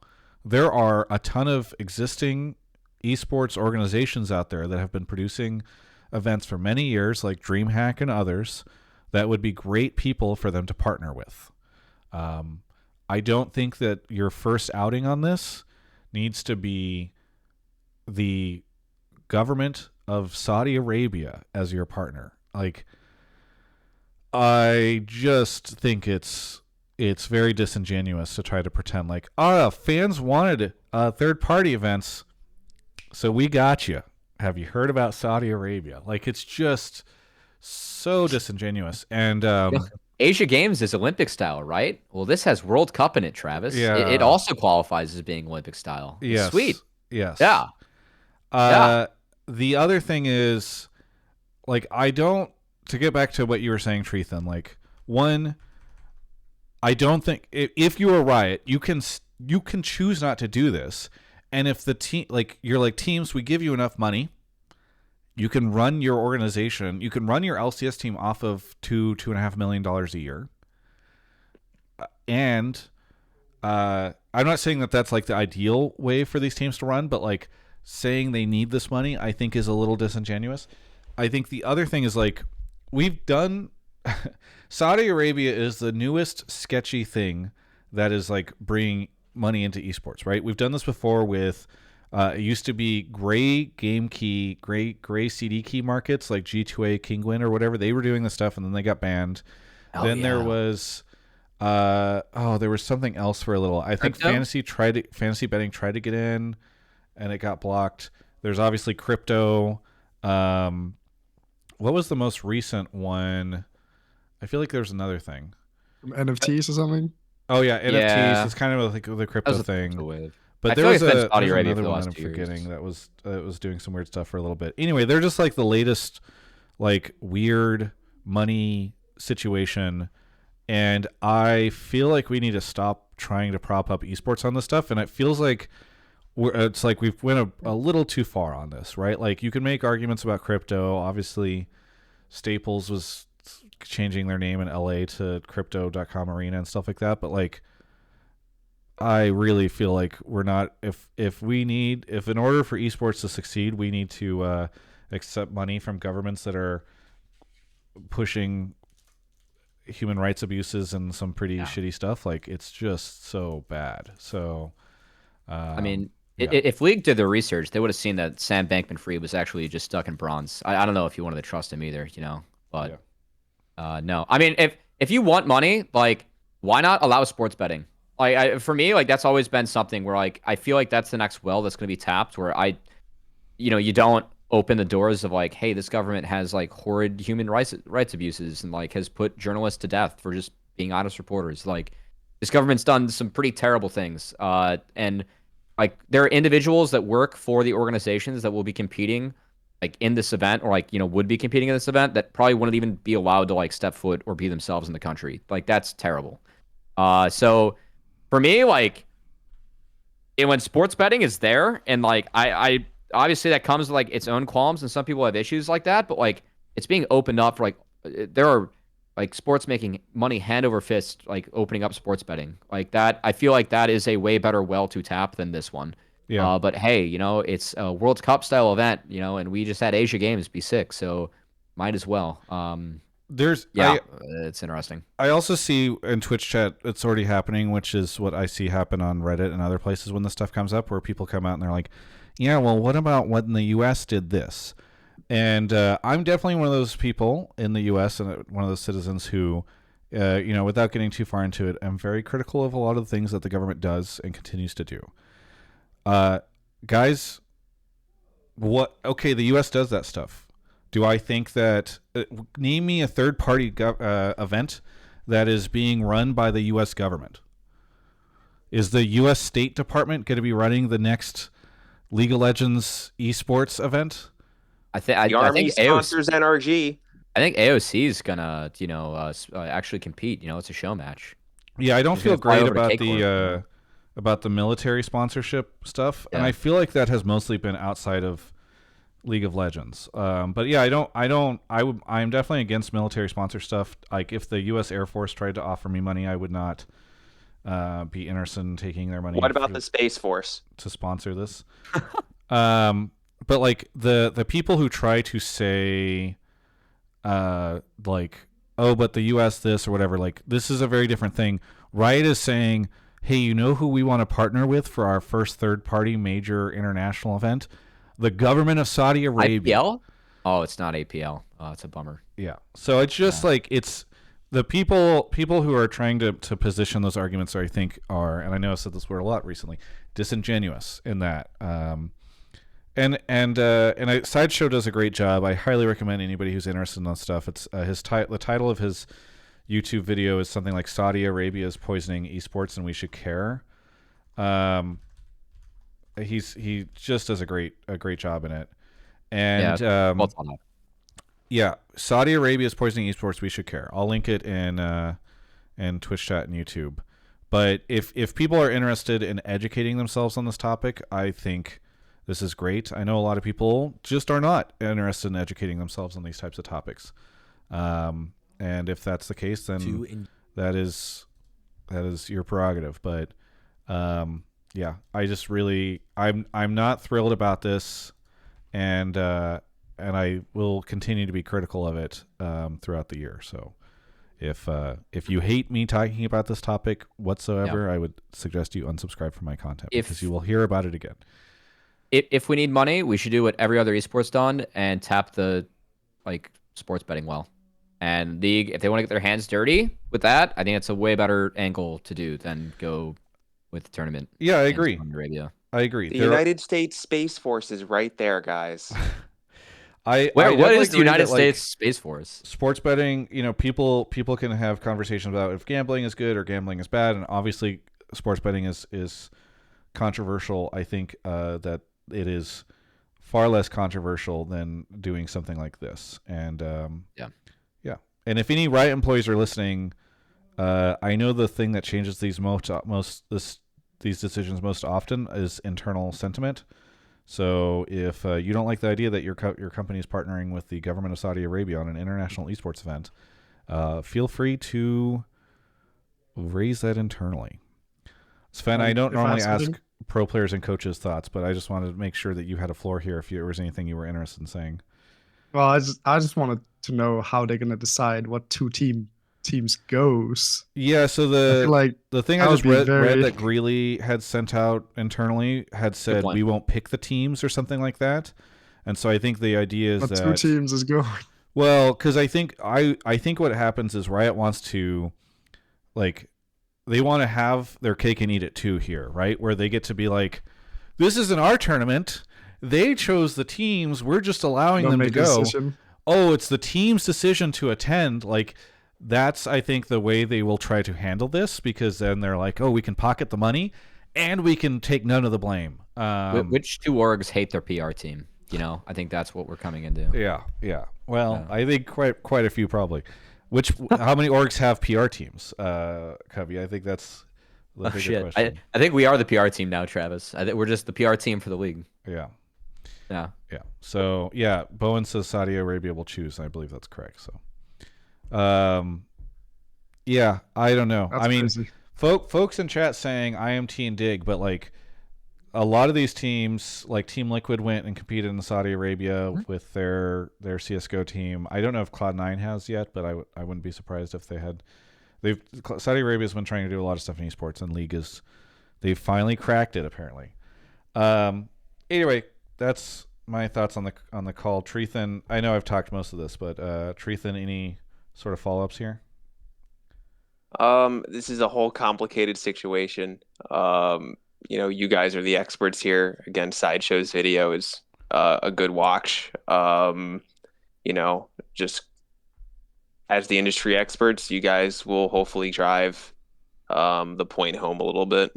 there are a ton of existing esports organizations out there that have been producing events for many years, like DreamHack and others, that would be great people for them to partner with. I don't think that your first outing on this needs to be the government of Saudi Arabia as your partner. Like, I just think it's very disingenuous to try to pretend like, fans wanted third-party events, so we got you. Have you heard about Saudi Arabia? Like, it's just so disingenuous. And Asia Games is Olympic style, right? Well, this has World Cup in it, Travis. Yeah. It also qualifies as being Olympic style. Yes. Sweet. Yes. Yeah. The other thing is, like, to get back to what you were saying, Treethan, like, one, I don't think, if you are Riot, you can choose not to do this. And if the team, like, you're like, teams, we give you enough money, you can run your organization, you can run your LCS team off of $2.5 million a year. And I'm not saying that that's like the ideal way for these teams to run, but like saying they need this money, I think is a little disingenuous. I think the other thing is, like, we've done. Saudi Arabia is the newest sketchy thing that is like bringing money into esports, right? We've done this before with. It used to be gray game key, gray CD key markets like G2A, Kingwin, or whatever. They were doing this stuff, and then they got banned. Then there was, there was something else for a little. I think fantasy betting tried to get in, and it got blocked. There's obviously crypto. What was the most recent one? I feel like there's another thing. NFTs or something. Oh yeah, NFTs. Yeah. It's kind of like the crypto thing. But I there feel was, like it's been Saudi Arabia another for the one last I'm 2 years. forgetting that was doing some weird stuff for a little bit. Anyway, they're just like the latest like weird money situation, and I feel like we need to stop trying to prop up esports on this stuff. And it feels like it's like we've went a little too far on this, right? Like you can make arguments about crypto. Obviously, Staples was changing their name in LA to Crypto.com Arena and stuff like that, but like. I really feel like we're not if in order for esports to succeed, we need to accept money from governments that are pushing human rights abuses and some pretty shitty stuff. Like it's just so bad. So I mean, if League did their research, they would have seen that Sam Bankman-Fried was actually just stuck in bronze. I don't know if you wanted to trust him either, but no. I mean, if you want money, like why not allow sports betting? Like for me, like that's always been something where like I feel like that's the next well that's going to be tapped. Where you don't open the doors of like, hey, this government has like horrid human rights abuses and like has put journalists to death for just being honest reporters. Like this government's done some pretty terrible things. And like there are individuals that work for the organizations that will be competing like in this event or like would be competing in this event that probably wouldn't even be allowed to like step foot or be themselves in the country. Like that's terrible. So. For me, like, when sports betting is there, and like, I obviously that comes with like its own qualms, and some people have issues like that. But like, it's being opened up for like, there are like sports making money hand over fist, like opening up sports betting like that. I feel like that is a way better well to tap than this one. Yeah. But hey, it's a World Cup style event, and we just had Asia Games be sick, so might as well. It's interesting. I also see in Twitch chat it's already happening, which is what I see happen on Reddit and other places when this stuff comes up, where people come out and they're like, yeah, well, what about when the U.S. did this? And I'm definitely one of those people in the U.S. and one of those citizens who, without getting too far into it, I'm very critical of a lot of the things that the government does and continues to do. Guys, the U.S. does that stuff. Do I think that name me a third-party event that is being run by the U.S. government? Is the U.S. State Department going to be running the next League of Legends esports event? I think sponsors NRG. I think AOC is gonna, actually compete. It's a show match. Yeah, I don't feel great about the military sponsorship stuff, and I feel like that has mostly been outside of League of Legends. But yeah, I'm definitely against military sponsor stuff. Like if the U.S. Air Force tried to offer me money, I would not be interested in taking their money. What about the Space Force to sponsor this? But like the people who try to say like, oh, but the U.S. this or whatever, like this is a very different thing. Riot is saying, hey, you know who we want to partner with for our first third-party major international event? The government of Saudi Arabia. IPL? Oh, it's not APL. Oh, it's a bummer. Yeah. So it's just like it's the people who are trying to position those arguments I think are, and I know I've said this word a lot recently, disingenuous in that. And Sideshow does a great job. I highly recommend anybody who's interested in that stuff. It's the title of his YouTube video is something like Saudi Arabia is poisoning esports and we should care. He just does a great job in it. And Saudi Arabia is poisoning esports, we should care. I'll link it in Twitch chat and YouTube. But if people are interested in educating themselves on this topic, I think this is great. I know a lot of people just are not interested in educating themselves on these types of topics. And if that's the case, then that is your prerogative. But yeah, I just really I'm not thrilled about this, and I will continue to be critical of it throughout the year. So if you hate me talking about this topic whatsoever, I would suggest you unsubscribe from my content because you will hear about it again. If we need money, we should do what every other esports done and tap the sports betting well. And League, if they want to get their hands dirty with that, I think it's a way better angle to do than go with the tournament. Yeah, I agree. Arabia. I agree. The United States Space Force is right there, guys. What is the United States Space Force? Sports betting, people can have conversations about if gambling is good or gambling is bad, and obviously sports betting is controversial. I think that it is far less controversial than doing something like this. And yeah. And if any Riot employees are listening, I know the thing that changes these decisions most often is internal sentiment. So if you don't like the idea that your company is partnering with the government of Saudi Arabia on an international esports event, feel free to raise that internally. Sven, I don't normally ask pro players and coaches thoughts, but I just wanted to make sure that you had a floor here if there was anything you were interested in saying. Well, I just wanted to know how they're gonna decide what two teams goes. Yeah, so the thing I just read that Greeley had sent out internally had said we won't pick the teams or something like that, and so I think the idea is that two teams is going. Well, because I think what happens is Riot wants to, they want to have their cake and eat it too here, right? Where they get to be like, this isn't our tournament. They chose the teams. We're just allowing them to go. Decision. Oh, it's the team's decision to attend. That's, I think, the way they will try to handle this, because then they're like, oh, we can pocket the money and we can take none of the blame. Which two orgs hate their PR team? I think that's what we're coming into. Yeah. Well, I think quite a few probably. How many orgs have PR teams, Cubby? I think that's the bigger question. I think we are the PR team now, Travis. I think we're just the PR team for the league. Yeah. Yeah. So, Bowen says Saudi Arabia will choose. I believe that's correct. So, I don't know. That's crazy. Folks in chat saying IMT and Dig, but a lot of these teams, like Team Liquid, went and competed in Saudi Arabia with their CS:GO team. I don't know if Cloud9 has yet, but I wouldn't be surprised if they had. Saudi Arabia's been trying to do a lot of stuff in esports, and League they've finally cracked it apparently. Anyway, that's my thoughts on the call. Treethan, I know I've talked most of this, but Treethan, any sort of follow-ups here? This is a whole complicated situation. You guys are the experts here. Again, Sideshow's video is a good watch. Just as the industry experts, you guys will hopefully drive the point home a little bit,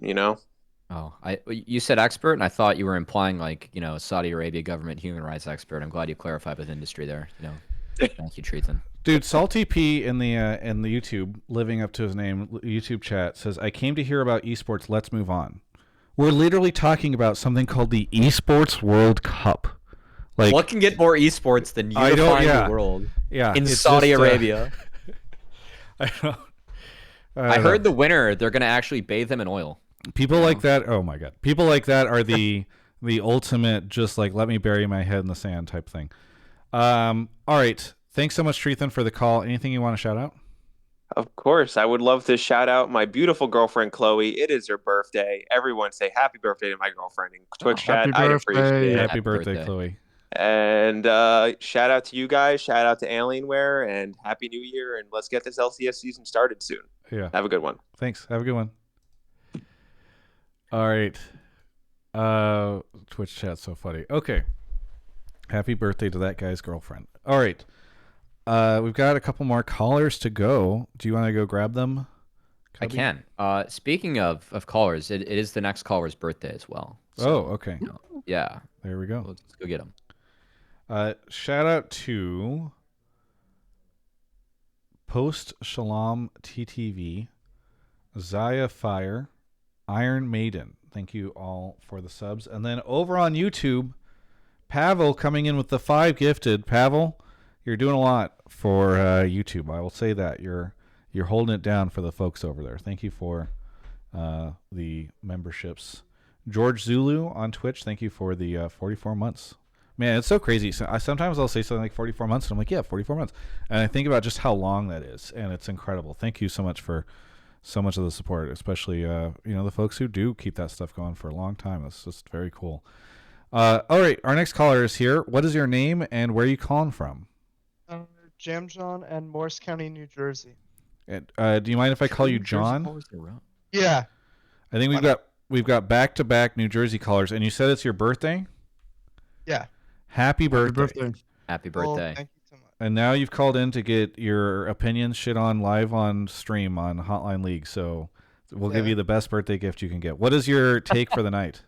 Oh, you said expert, and I thought you were implying Saudi Arabia government human rights expert. I'm glad you clarified with industry there. Thank you, Treethan. Dude, Salty P in the YouTube, living up to his name, YouTube chat says, "I came to hear about esports. Let's move on." We're literally talking about something called the Esports World Cup. What can get more esports than unifying the world? Yeah, in Saudi Arabia. I heard the winner, they're going to actually bathe them in oil. People like that. Oh my god, people like that are the ultimate. Just let me bury my head in the sand type thing. All right. Thanks so much, Treethan, for the call. Anything you want to shout out? Of course. I would love to shout out my beautiful girlfriend, Chloe. It is her birthday. Everyone say happy birthday to my girlfriend in Twitch chat. I appreciate it. Happy birthday, Chloe. And shout out to you guys. Shout out to Alienware. And Happy New Year. And let's get this LCS season started soon. Yeah. Have a good one. Thanks. Have a good one. All right. Twitch chat's so funny. Okay. Happy birthday to that guy's girlfriend. All right. We've got a couple more callers to go. Do you want to go grab them, Cubby? I can. Speaking of callers, it is the next caller's birthday as well. So, okay. Yeah. There we go. Let's go get him. Shout out to Post Shalom TTV, Zaya Fire, Iron Maiden. Thank you all for the subs. And then over on YouTube, Pavel coming in with the 5 gifted. Pavel, you're doing a lot for YouTube. I will say that you're holding it down for the folks over there. Thank you for the memberships. George Zulu on Twitch, thank you for the 44 months. Man, it's so crazy. So sometimes I'll say something like 44 months, and I'm like, yeah, 44 months. And I think about just how long that is, and it's incredible. Thank you so much for so much of the support, especially the folks who do keep that stuff going for a long time. That's just very cool. All right, our next caller is here. What is your name and where are you calling from? JamJon and Morris County, New Jersey. And, do you mind if I call you John? Yeah. I think we've got back-to-back New Jersey callers, and you said it's your birthday? Yeah. Happy birthday. Happy Well, birthday. thank you so much. And now you've called in to get your opinions shit on live on stream on Hotline League, so we'll give you the best birthday gift you can get. What is your take for the night?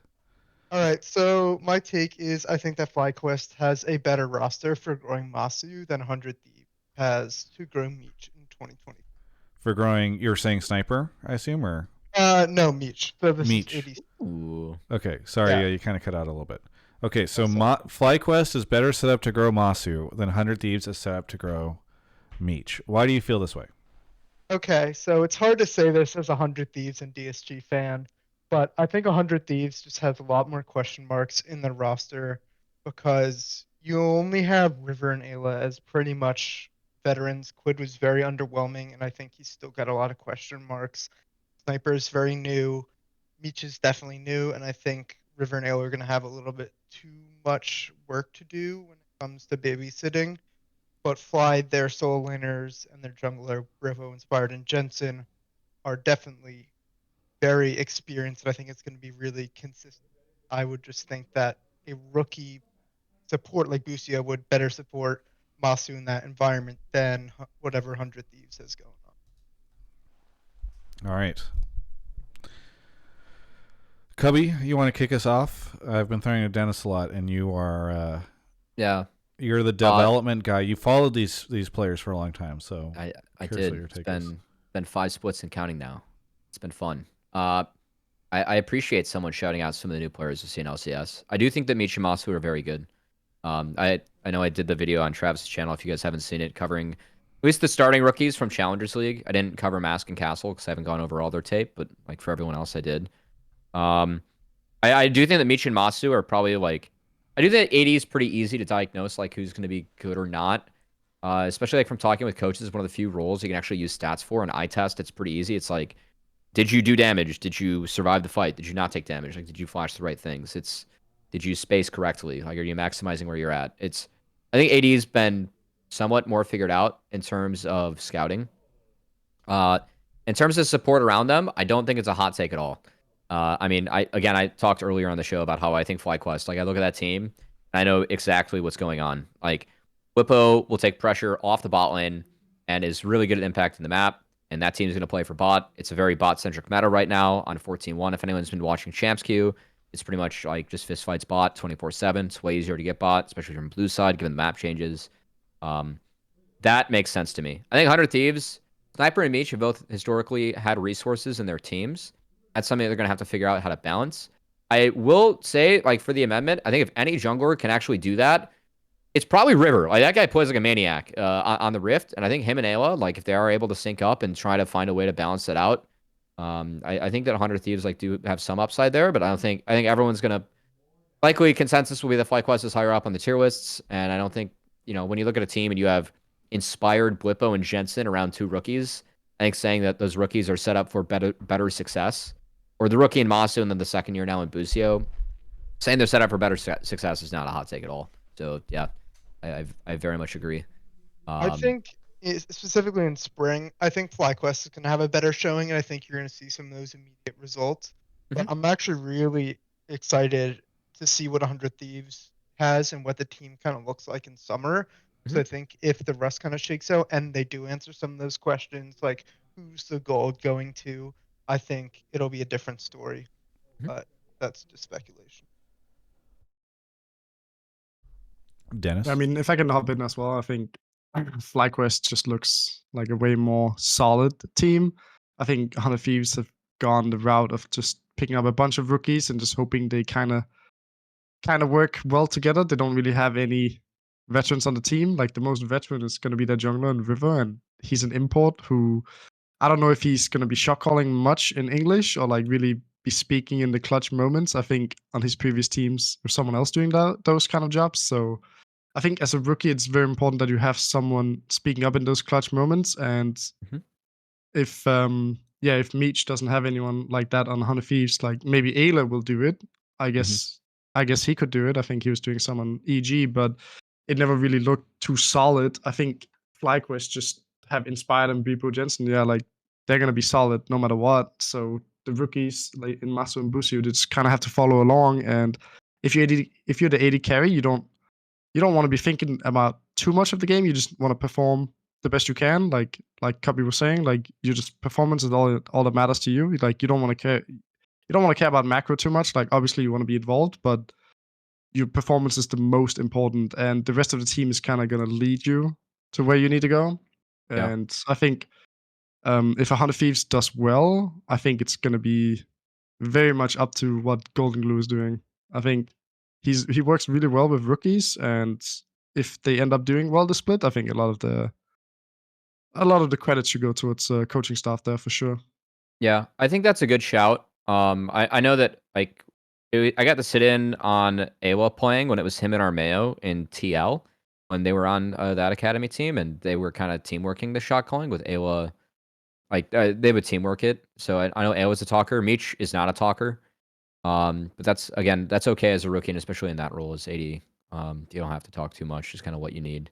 All right, so my take is I think that FlyQuest has a better roster for growing Massu than 100 Thieves has to grow Meech in 2020. For growing, you're saying Sniper, I assume, or? No, Meech. So this Meech. is 80. Ooh. Okay, sorry, yeah, you kind of cut out a little bit. Okay, so FlyQuest is better set up to grow Massu than 100 Thieves is set up to grow Meech. Why do you feel this way? Okay, so it's hard to say this as a 100 Thieves and DSG fan, but I think 100 Thieves just has a lot more question marks in the roster because you only have River and Ayla as pretty much veterans. Quid was very underwhelming, and I think he's still got a lot of question marks. Sniper is very new. Meech is definitely new, and I think River and Ayla are going to have a little bit too much work to do when it comes to babysitting. But Fly, their solo laners, and their jungler, Rivo, Inspired, and Jensen, are definitely very experienced, and I think it's going to be really consistent. I would just think that a rookie support like Busia would better support Massu in that environment than whatever 100 Thieves has going on. All right. Cubby, you want to kick us off? I've been throwing to Dennis a lot, and you are you're the development guy. You followed these players for a long time, so I did. It's been 5 splits and counting now. It's been fun. I appreciate someone shouting out some of the new players we've seen in LCS. I do think that Meech and Massu are very good. I know I did the video on Travis's channel. If you guys haven't seen it, covering at least the starting rookies from Challengers League. I didn't cover Mask and Castle because I haven't gone over all their tape, but like for everyone else, I did. I do think that Meech and Massu are probably like. I do think 80 is pretty easy to diagnose, like who's going to be good or not. Especially like from talking with coaches, one of the few roles you can actually use stats for. And eye test, it's pretty easy. It's like, did you do damage? Did you survive the fight? Did you not take damage? Like, did you flash the right things? Did you space correctly? Like, are you maximizing where you're at? I think 80's been somewhat more figured out in terms of scouting. In terms of support around them, I don't think it's a hot take at all. I talked earlier on the show about how I think FlyQuest, like I look at that team, and I know exactly what's going on. Like, Whippo will take pressure off the bot lane and is really good at impacting the map, and that team is going to play for bot. It's a very bot-centric meta right now on 14-1. If anyone's been watching Champs Queue, it's pretty much like just fistfights bot 24/7. It's way easier to get bot, especially from blue side, given the map changes. That makes sense to me. I think 100 Thieves, Sniper and Meech have both historically had resources in their teams. That's something they're going to have to figure out how to balance. I will say, like, for the amendment, I think if any jungler can actually do that, it's probably River. Like, that guy plays like a maniac on the Rift, and I think him and Ayla, like, if they are able to sync up and try to find a way to balance that out, I think that 100 Thieves, like, do have some upside there, but I think everyone's going to... Likely, consensus will be that FlyQuest is higher up on the tier lists, and I don't think, when you look at a team and you have Inspired, Blippo, and Jensen around 2 rookies, I think saying that those rookies are set up for better success, or the rookie in Massu and then the second year now in Busio, saying they're set up for better success is not a hot take at all. So, yeah, I very much agree. I think, specifically in spring, I think FlyQuest is going to have a better showing, and I think you're going to see some of those immediate results. But I'm actually really excited to see what 100 Thieves has and what the team kind of looks like in summer. So I think if the rest kind of shakes out and they do answer some of those questions, like who's the gold going to, I think it'll be a different story. But that's just speculation. Dennis? I mean, if I can hop in as well, I think FlyQuest just looks like a way more solid team. I think 100 Thieves have gone the route of just picking up a bunch of rookies and just hoping they kind of work well together. They don't really have any veterans on the team. Like, the most veteran is going to be their jungler and River, and he's an import who I don't know if he's going to be shot calling much in English or like really be speaking in the clutch moments. I think on his previous teams, there's someone else doing those kind of jobs. So I think as a rookie, it's very important that you have someone speaking up in those clutch moments. And Mhm. if Meech doesn't have anyone like that on 100 Thieves, like maybe Ayla will do it. I guess he could do it. I think he was doing some on EG, but it never really looked too solid. I think FlyQuest just have inspired him, Bebo Jensen. Yeah, like they're gonna be solid no matter what. So the rookies like in Massu and Busu, you just kind of have to follow along. And if you're the AD carry, you don't want to be thinking about too much of the game. You just want to perform the best you can. Like Cubby was saying, like you just performance is all that matters to you. Like you don't want to care. You don't want to care about macro too much. Like obviously you want to be involved, but your performance is the most important, and the rest of the team is kind of gonna lead you to where you need to go. Yeah. And I think if 100 Thieves does well, I think it's gonna be very much up to what Golden Glue is doing. I think he works really well with rookies, and if they end up doing well the split, I think a lot of the credit should go towards coaching staff there for sure. Yeah, I think that's a good shout. I know that like I got to sit in on Awa playing when it was him and Armeo in TL when they were on that academy team, and they were kind of teamworking the shot calling with Awa. Like they would teamwork it. So I know Awa's a talker. Meech is not a talker. But that's okay as a rookie, and especially in that role as AD. You don't have to talk too much. Just kind of what you need.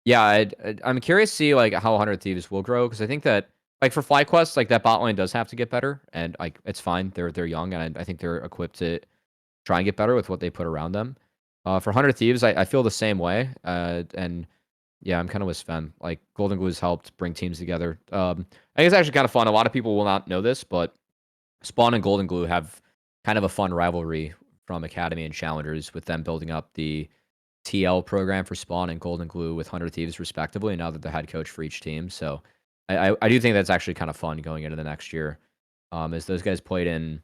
Yeah, I'm curious to see like how 100 Thieves will grow, because I think that like for FlyQuest, like that bot lane does have to get better, and like it's fine. They're young, and I think they're equipped to try and get better with what they put around them. For 100 Thieves, I feel the same way. And yeah, I'm kind of with Sven. Like Golden Glue's helped bring teams together. I think it's actually kind of fun. A lot of people will not know this, but Spawn and Golden Glue have kind of a fun rivalry from Academy and Challengers, with them building up the TL program for Spawn and Golden Glue with 100 Thieves respectively, now that they're head coach for each team. So I do think that's actually kind of fun going into the next year, as those guys played in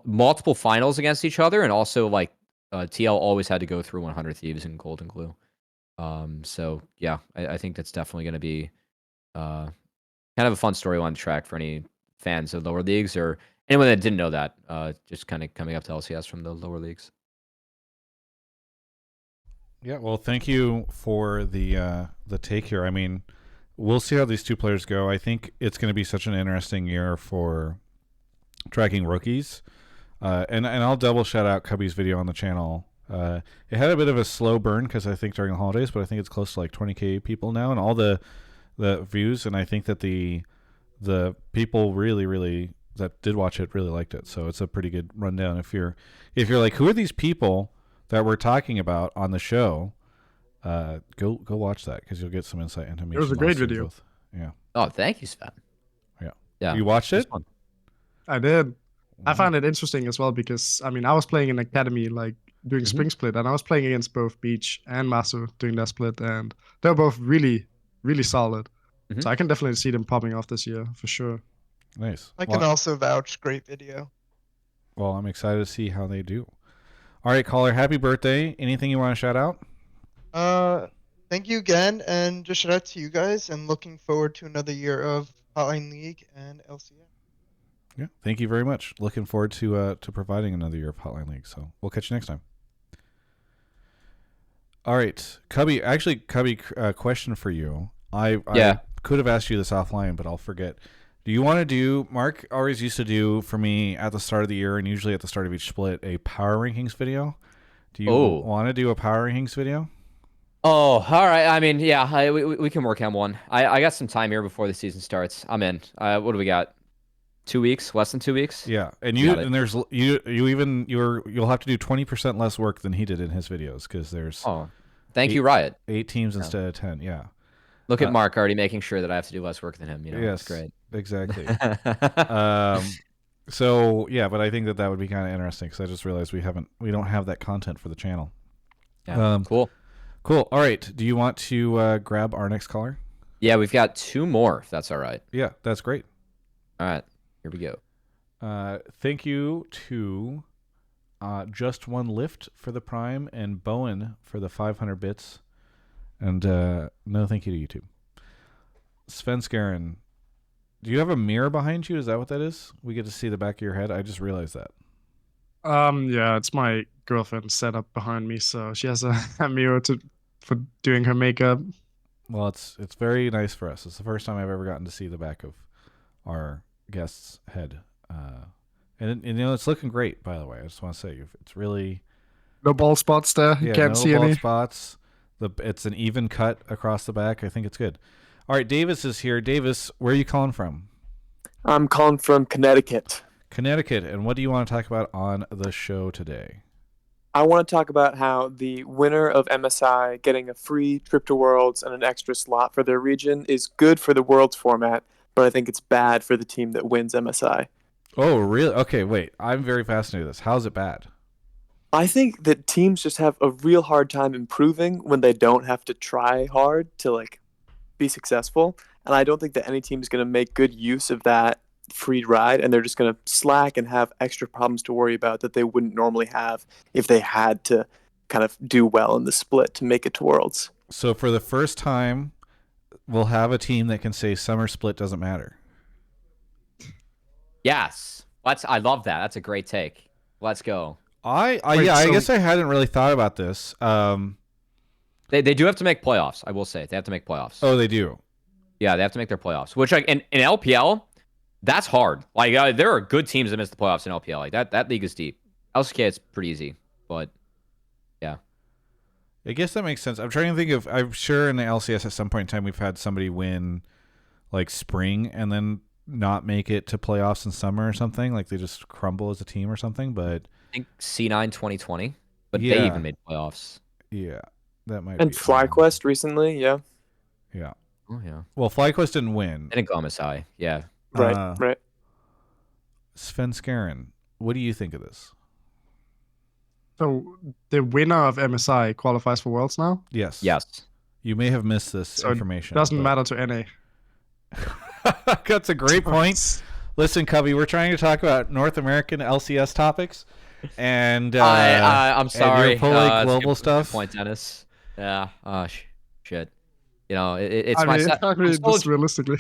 multiple finals against each other, and also like TL always had to go through 100 Thieves and Golden Glue. So yeah, I think that's definitely going to be kind of a fun storyline to track for any fans of lower leagues, or anyone that didn't know that, just kind of coming up to LCS from the lower leagues. Yeah, well, thank you for the take here. I mean, we'll see how these two players go. I think it's going to be such an interesting year for tracking rookies. And I'll double shout out Cubby's video on the channel. It had a bit of a slow burn because I think during the holidays, but I think it's close to like 20K people now, and all the views. And I think that the people really that did watch it really liked it. So it's a pretty good rundown. If you're like, who are these people that we're talking about on the show, go watch that, because you'll get some insight into me. It was a great video. Yeah. Oh, thank you, Sven. Yeah. You watched it? I did. I found it interesting as well, because I mean I was playing in academy like doing spring split, and I was playing against both Meech and Massu doing that split, and they're both really solid. So I can definitely see them popping off this year for sure. Nice. I can also vouch. Great video. Well, I'm excited to see how they do. All right, caller, happy birthday. Anything you want to shout out? Thank you again, and just shout out to you guys, and looking forward to another year of Hotline League and LCS. Yeah, thank you very much. Looking forward to providing another year of Hotline League. So we'll catch you next time. All right, Cubby. Actually, Cubby, question for you. I could have asked you this offline, but I'll forget. Do you want to do? Mark always used to do for me at the start of the year, and usually at the start of each split, a power rankings video. Do you want to do a power rankings video? Oh, all right. I mean, yeah, we can work on one. I got some time here before the season starts. I'm in. What do we got? 2 weeks? Less than 2 weeks? Yeah, and you'll have to do 20% less work than he did in his videos, because there's thank you, Riot. 8 teams instead of 10. Yeah. Look at Mark already making sure that I have to do less work than him. You know, yes, that's great. Exactly. So yeah, but I think that would be kind of interesting, because I just realized we don't have that content for the channel. Yeah. Cool. All right. Do you want to grab our next caller? Yeah, we've got 2 more, if that's all right. Yeah, that's great. All right. Here we go. Thank you to Just One Lift for the Prime, and Bowen for the 500 bits. And no thank you to YouTube. Svenskeren, Do you have a mirror behind you? Is that what that is? We get to see the back of your head. I just realized that. Yeah, it's my girlfriend set up behind me, so she has a mirror for doing her makeup. Well, it's very nice for us. It's the first time I've ever gotten to see the back of our guest's head, and you know it's looking great. By the way, I just want to say it's really No bald spots there. You can't no see bald any. spots. It's an even cut across the back. I think it's good. All right, Davis is here. Davis, where are you calling from? I'm calling from Connecticut. Connecticut, and what do you want to talk about on the show today? I want to talk about how the winner of MSI getting a free trip to Worlds and an extra slot for their region is good for the Worlds format, but I think it's bad for the team that wins MSI. Oh, really? Okay, wait. I'm very fascinated with this. How's it bad? I think that teams just have a real hard time improving when they don't have to try hard to be successful, and I don't think that any team is going to make good use of that free ride, and they're just going to slack and have extra problems to worry about that they wouldn't normally have if they had to kind of do well in the split to make it to Worlds. So for the first time, we'll have a team that can say summer split doesn't matter. Yes. I love that. That's a great take. Let's go. I guess I hadn't really thought about this. They do have to make playoffs, I will say. They have to make playoffs. Oh, they do? Yeah, they have to make their playoffs. Which, in LPL, that's hard. There are good teams that miss the playoffs in LPL. That league is deep. LCK, it's pretty easy. But, yeah. I guess that makes sense. I'm trying to think of... I'm sure in the LCS at some point in time we've had somebody win, spring and then not make it to playoffs in summer or something. Like, they just crumble as a team or something, but... I think C9 2020. But Yeah. they even made playoffs. Yeah, that might And be. FlyQuest recently, yeah. Yeah. Oh, yeah. Well, FlyQuest didn't win. And MSI, yeah. Right. Svenskeren, what do you think of this? So the winner of MSI qualifies for Worlds now? Yes. Yes. You may have missed this So information. it doesn't matter to NA. That's a great point. Listen, Cubby, we're trying to talk about North American LCS topics, and I'm sorry. and you're pulling global stuff. Good point, Dennis. Yeah. Shit. You know, it's I my. mean, just realistically.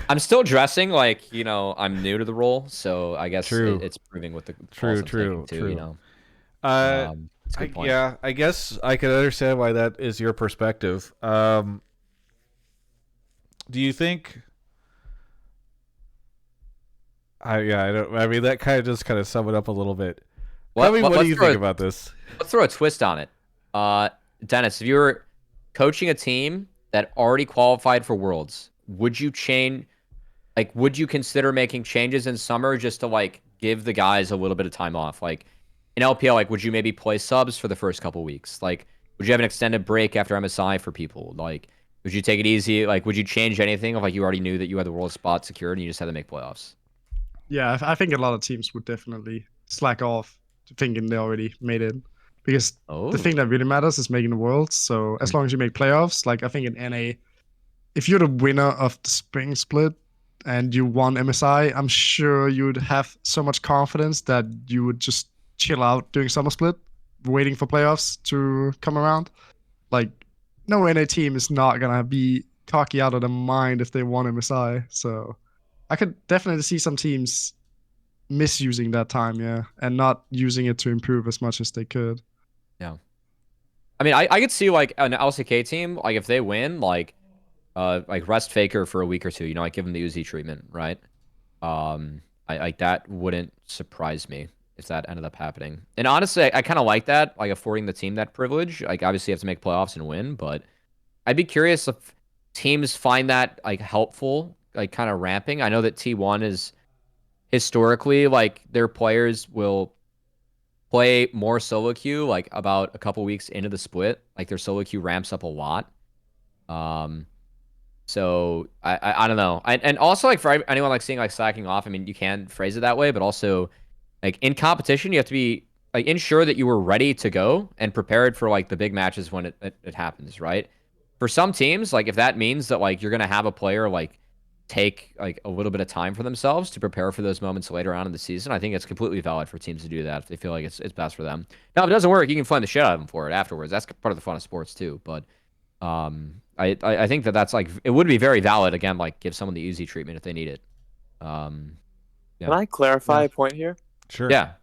I'm still dressing like I'm new to the role, so I guess it's proving with the True. too. You know. It's a good point. Yeah, I guess I can understand why that is your perspective. Do you think? I don't. I mean, that kind of sum it up a little bit. What do you think about this? Let's throw a twist on it. Dennis, if you were coaching a team that already qualified for Worlds, would you change? Would you consider making changes in summer just to give the guys a little bit of time off? In LPL, would you maybe play subs for the first couple weeks? Would you have an extended break after MSI for people? Would you take it easy? Would you change anything if you already knew that you had the world spot secured and you just had to make playoffs? Yeah, I think a lot of teams would definitely slack off thinking they already made it. Because the thing that really matters is making the Worlds. So as long as you make playoffs, I think in NA, if you're the winner of the spring split and you won MSI, I'm sure you'd have so much confidence that you would just chill out doing summer split, waiting for playoffs to come around. No NA team is not gonna be cocky out of their mind if they won MSI. So I could definitely see some teams misusing that time, and not using it to improve as much as they could. Yeah. I mean, I could see an LCK team, if they win, rest Faker for a week or two, give them the Uzi treatment, right? That wouldn't surprise me if that ended up happening. And honestly, I kind of like that, affording the team that privilege. Obviously you have to make playoffs and win, but I'd be curious if teams find that helpful, kind of ramping. I know that T1 is historically their players will play more solo queue about a couple weeks into the split. Their solo queue ramps up a lot. So I don't know. And also for anyone seeing slacking off, I mean, you can phrase it that way, but also in competition, you have to be ensure that you were ready to go and prepared for the big matches when it happens, right? For some teams, if that means that you're gonna have a player take a little bit of time for themselves to prepare for those moments later on in the season, I think it's completely valid for teams to do that if they feel like it's best for them. Now, if it doesn't work, you can flame the shit out of them for it afterwards. That's part of the fun of sports too. But I think that's it would be very valid again, give someone the easy treatment if they need it. Yeah. Can I clarify Yeah. a point here? Sure. Yeah.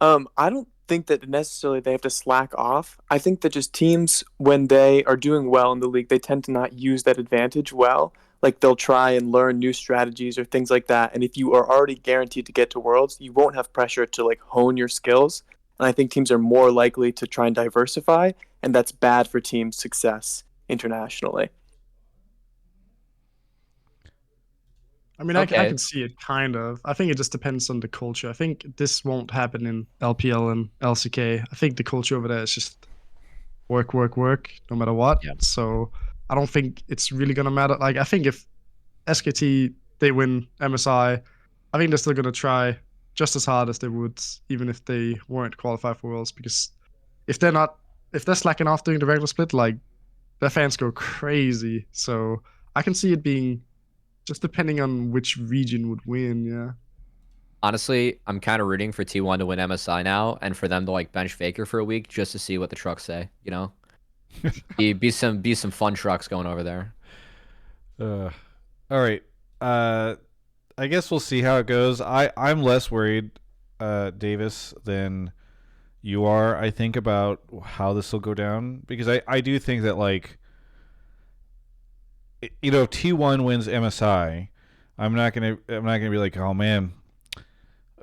I don't think that necessarily they have to slack off. I think that just teams, when they are doing well in the league, they tend to not use that advantage well. Like they'll try and learn new strategies or things like that. And if you are already guaranteed to get to Worlds, you won't have pressure to like hone your skills. And I think teams are more likely to try and diversify, and that's bad for team success internationally. I mean, I Okay. can see it kind of. I think it just depends on the culture. I think this won't happen in LPL and LCK. I think the culture over there is just work, work, work, no matter what. Yeah. So I don't think it's really gonna matter. Like I think if SKT they win MSI, I think they're still gonna try just as hard as they would even if they weren't qualified for Worlds. Because if they're slacking off doing the regular split, like their fans go crazy. So I can see it being just depending on which region would win, yeah. Honestly, I'm kind of rooting for T1 to win MSI now, and for them to like bench Faker for a week just to see what the trucks say. You know, be some fun trucks going over there. All right. I guess we'll see how it goes. I'm less worried, Davis, than you are. I think about how this will go down because I do think that like if T1 wins MSI, I'm not gonna be like, oh man,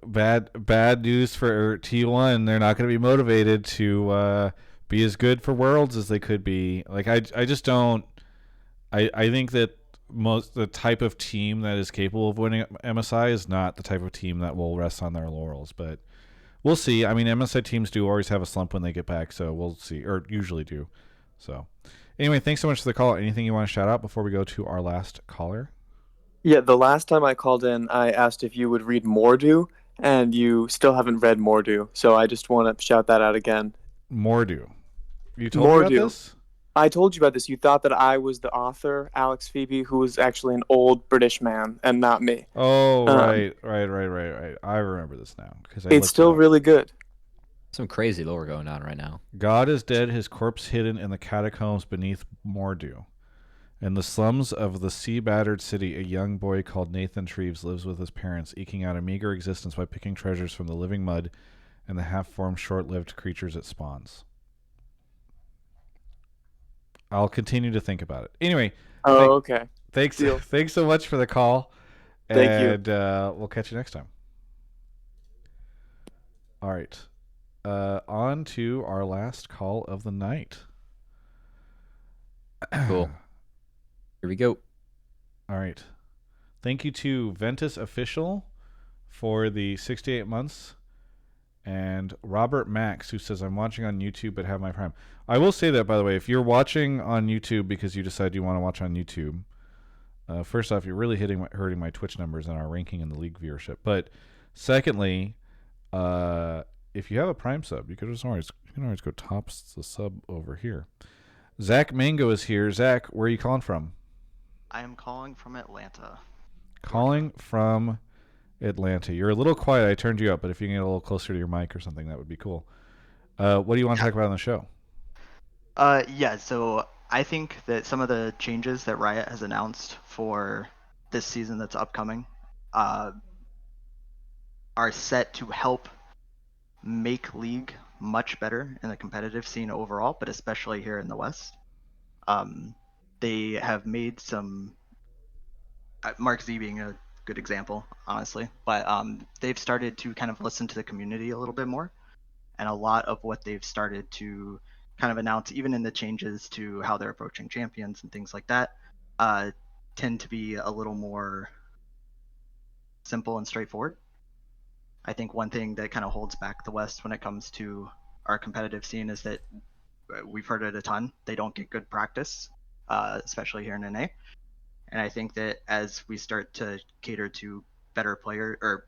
bad news for T1. They're not gonna be motivated to be as good for Worlds as they could be. Like I just don't. I think that the type of team that is capable of winning MSI is not the type of team that will rest on their laurels. But we'll see. I mean, MSI teams do always have a slump when they get back, so we'll see, or usually do. So. Anyway, thanks so much for the call. Anything you want to shout out before we go to our last caller? Yeah, the last time I called in, I asked if you would read Mordu, and you still haven't read Mordu. So I just want to shout that out again. Mordu. You told me about this? I told you about this. You thought that I was the author, Alex Phoebe, who was actually an old British man and not me. Oh, right. I remember this now. It's still really good. Some crazy lore going on right now. God is dead, his corpse hidden in the catacombs beneath Mordu. In the slums of the sea-battered city, a young boy called Nathan Treves lives with his parents, eking out a meager existence by picking treasures from the living mud and the half-formed, short-lived creatures it spawns. I'll continue to think about it. Anyway. Okay. Thanks so much for the call. Thank you. And we'll catch you next time. All right. On to our last call of the night. Cool. Here we go. All right. Thank you to Ventus Official for the 68 months. And Robert Max, who says, I'm watching on YouTube but have my Prime. I will say that, by the way, if you're watching on YouTube because you decide you want to watch on YouTube, first off, you're really hurting my Twitch numbers and our ranking in the league viewership. But secondly, if you have a Prime sub, you can always go tops the sub over here. Zak Mango is here. Zak, where are you calling from? I am calling from Atlanta. Calling from Atlanta. You're a little quiet. I turned you up, but if you can get a little closer to your mic or something, that would be cool. What do you want to talk about on the show? Yeah, so I think that some of the changes that Riot has announced for this season that's upcoming are set to help make League much better in the competitive scene overall, but especially here in the West. They have made some, Mark Z being a good example, honestly, but they've started to kind of listen to the community a little bit more, and a lot of what they've started to kind of announce, even in the changes to how they're approaching champions and things like that, tend to be a little more simple and straightforward. I think one thing that kind of holds back the West when it comes to our competitive scene is that we've heard it a ton. They don't get good practice, especially here in NA. And I think that as we start to cater to better player or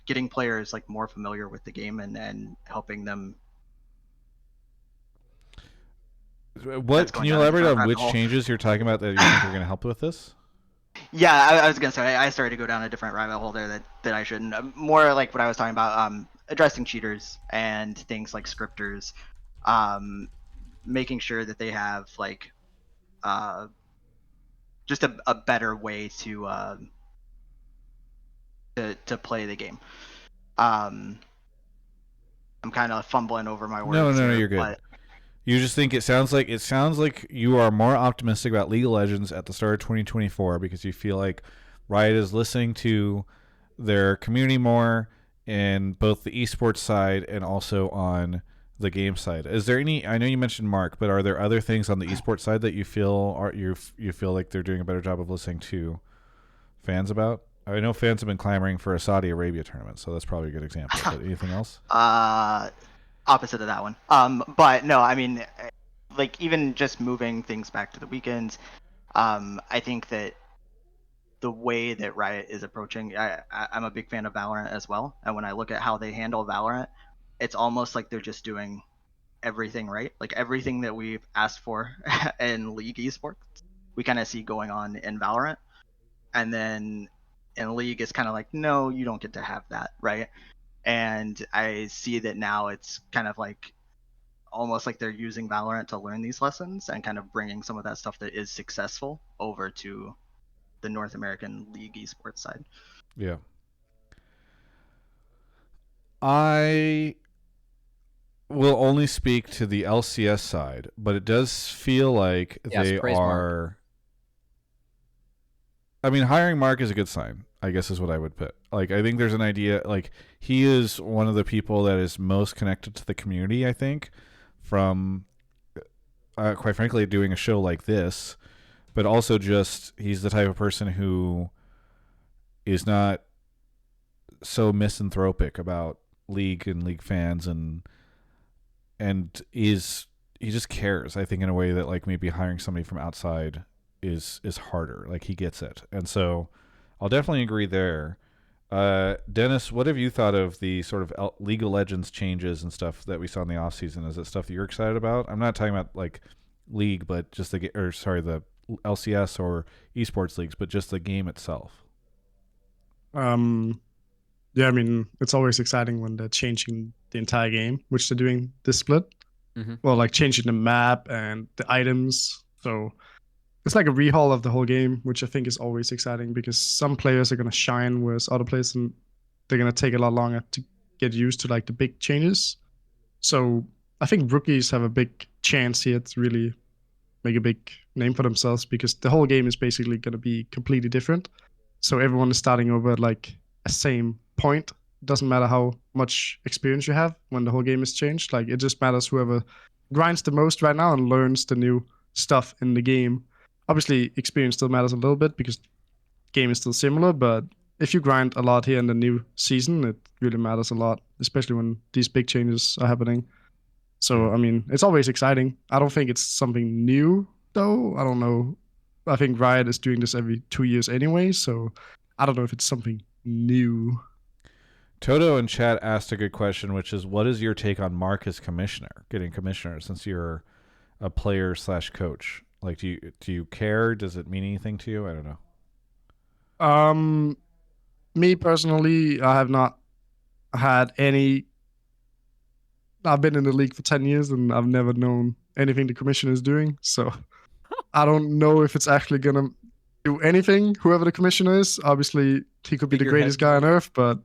getting players like more familiar with the game and helping them. What can you elaborate on which changes you're talking about that you think are going to help with this? Yeah, I was gonna say I started to go down a different rabbit hole there that I shouldn't. More like what I was talking about, addressing cheaters and things like scripters, making sure that they have like just a better way to to play the game. I'm kind of fumbling over my words. No, here, you're good. But you just think it sounds like you are more optimistic about League of Legends at the start of 2024 because you feel like Riot is listening to their community more in both the esports side and also on the game side. Is there any? I know you mentioned Mark, but are there other things on the esports side that you feel you feel like they're doing a better job of listening to fans about? I know fans have been clamoring for a Saudi Arabia tournament, so that's probably a good example. But anything else? Opposite of that one. But no, I mean, like even just moving things back to the weekends, I think that the way that Riot is approaching, I'm a big fan of Valorant as well, and when I look at how they handle Valorant, it's almost like they're just doing everything right. Like everything that we've asked for in League esports, we kind of see going on in Valorant, and then in League it's kind of like, no, you don't get to have that, right? And I see that now it's kind of like almost like they're using Valorant to learn these lessons and kind of bringing some of that stuff that is successful over to the North American League esports side. Yeah. I will only speak to the LCS side, but it does feel like they are. Mark. I mean, hiring Mark is a good sign, I guess is what I would put. Like, I think there's an idea, like, he is one of the people that is most connected to the community, I think, from, quite frankly, doing a show like this, but also just, he's the type of person who is not so misanthropic about League and League fans and he just cares, I think, in a way that, like, maybe hiring somebody from outside is harder. Like, he gets it. And so I'll definitely agree there. Dennis, what have you thought of the sort of League of Legends changes and stuff that we saw in the off season? Is it stuff that you're excited about? I'm not talking about like League, but just the LCS or esports leagues, but just the game itself. Yeah, I mean, it's always exciting when they're changing the entire game, which they're doing this split. Mm-hmm. Well, like changing the map and the items. So it's like a rehaul of the whole game, which I think is always exciting because some players are going to shine, whereas other players, they're going to take a lot longer to get used to like the big changes. So I think rookies have a big chance here to really make a big name for themselves because the whole game is basically going to be completely different. So everyone is starting over at like a same point. It doesn't matter how much experience you have when the whole game is changed. Like, it just matters whoever grinds the most right now and learns the new stuff in the game. Obviously, experience still matters a little bit because the game is still similar, but if you grind a lot here in the new season, it really matters a lot, especially when these big changes are happening. So, I mean, it's always exciting. I don't think it's something new, though. I don't know. I think Riot is doing this every 2 years anyway, so I don't know if it's something new. Toto in chat asked a good question, which is, what is your take on Mark as commissioner, getting commissioner, since you're a player/coach? Like, do you care? Does it mean anything to you? I don't know. Me personally, I have not had any. I've been in the league for 10 years and I've never known anything the commissioner is doing. So I don't know if it's actually going to do anything, whoever the commissioner is. Obviously, he could be the greatest guy on earth, but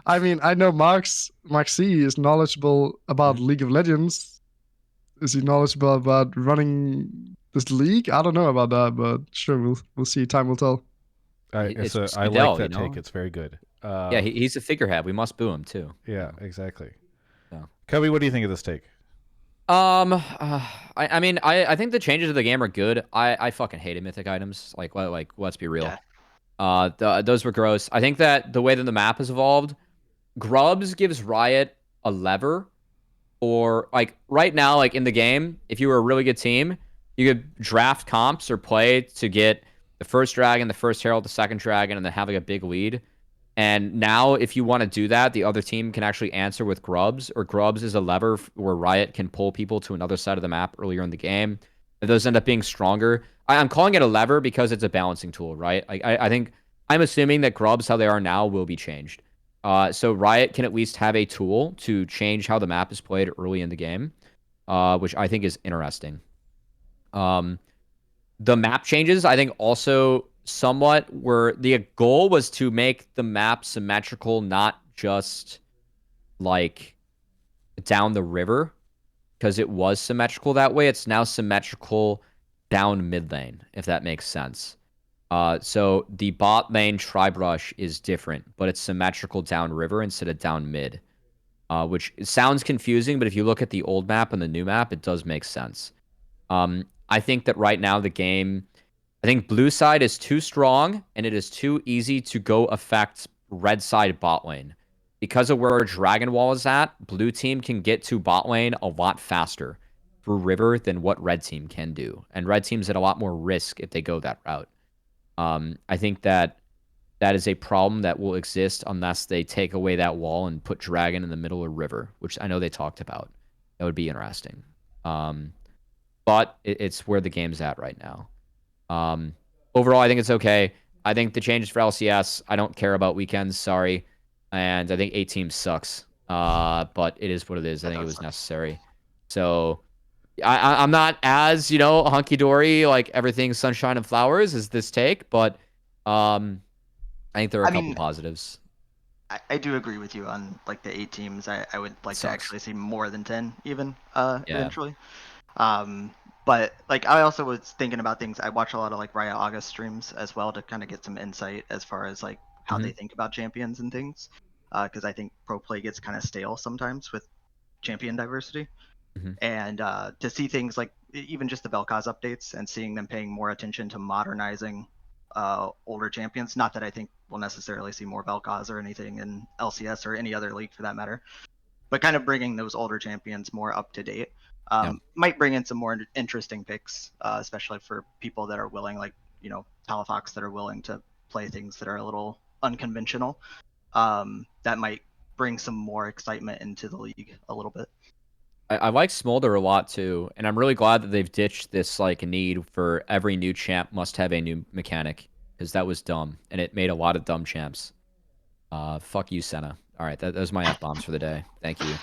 I mean, I know Mark C is knowledgeable about League of Legends. Is he knowledgeable about running this league? I don't know about that, but sure, we'll see. Time will tell. I like that take. It's very good. Yeah, he's a figurehead. We must boo him too. Yeah, exactly. So. Cubby, what do you think of this take? I mean, I think the changes to the game are good. I fucking hated mythic items. Like let's be real. Yeah. Those were gross. I think that the way that the map has evolved, Grubs gives Riot a lever. Or like right now, like in the game, if you were a really good team, you could draft comps or play to get the first dragon, the first herald, the second dragon, and then have like a big lead. And now, if you want to do that, the other team can actually answer with Grubs, or Grubs is a lever where Riot can pull people to another side of the map earlier in the game. If those end up being stronger, I'm calling it a lever because it's a balancing tool, right? I think I'm assuming that Grubs, how they are now, will be changed. So Riot can at least have a tool to change how the map is played early in the game, which I think is interesting. The map changes, I think, also somewhat were the goal was to make the map symmetrical, not just like down the river, because it was symmetrical that way. It's now symmetrical down mid lane, if that makes sense. So the bot lane tribe rush is different, but it's symmetrical down river instead of down mid, which sounds confusing, but if you look at the old map and the new map, it does make sense. I think that right now the game, I think blue side is too strong, and it is too easy to go affect red side bot lane. Because of where Dragon Wall is at, blue team can get to bot lane a lot faster through river than what red team can do. And red team's at a lot more risk if they go that route. I think that is a problem that will exist unless they take away that wall and put Dragon in the middle of river, which I know they talked about. That would be interesting. But it's where the game's at right now. Overall, I think it's okay. I think the changes for LCS, I don't care about weekends, sorry. And I think 8 teams sucks. But it is what it is. I think it was necessary. So I'm not as, hunky-dory, like everything's sunshine and flowers as this take, but I think there are a couple positives. I do agree with you on like the 8 teams. I would like to actually see more than 10 even eventually. But like I also was thinking about things. I watch a lot of like Riot August streams as well to kind of get some insight as far as like how they think about champions and things. Because I think pro play gets kind of stale sometimes with champion diversity. And to see things like even just the Vel'Koz updates and seeing them paying more attention to modernizing older champions. Not that I think we'll necessarily see more Vel'Koz or anything in LCS or any other league for that matter, but kind of bringing those older champions more up to date might bring in some more interesting picks, especially for people that are willing, like Talafox, that are willing to play things that are a little unconventional. That might bring some more excitement into the league a little bit. I like Smolder a lot too, and I'm really glad that they've ditched this like need for every new champ must have a new mechanic, because that was dumb and it made a lot of dumb champs. Fuck you, Senna. All right, those are my F-bombs for the day. Thank you.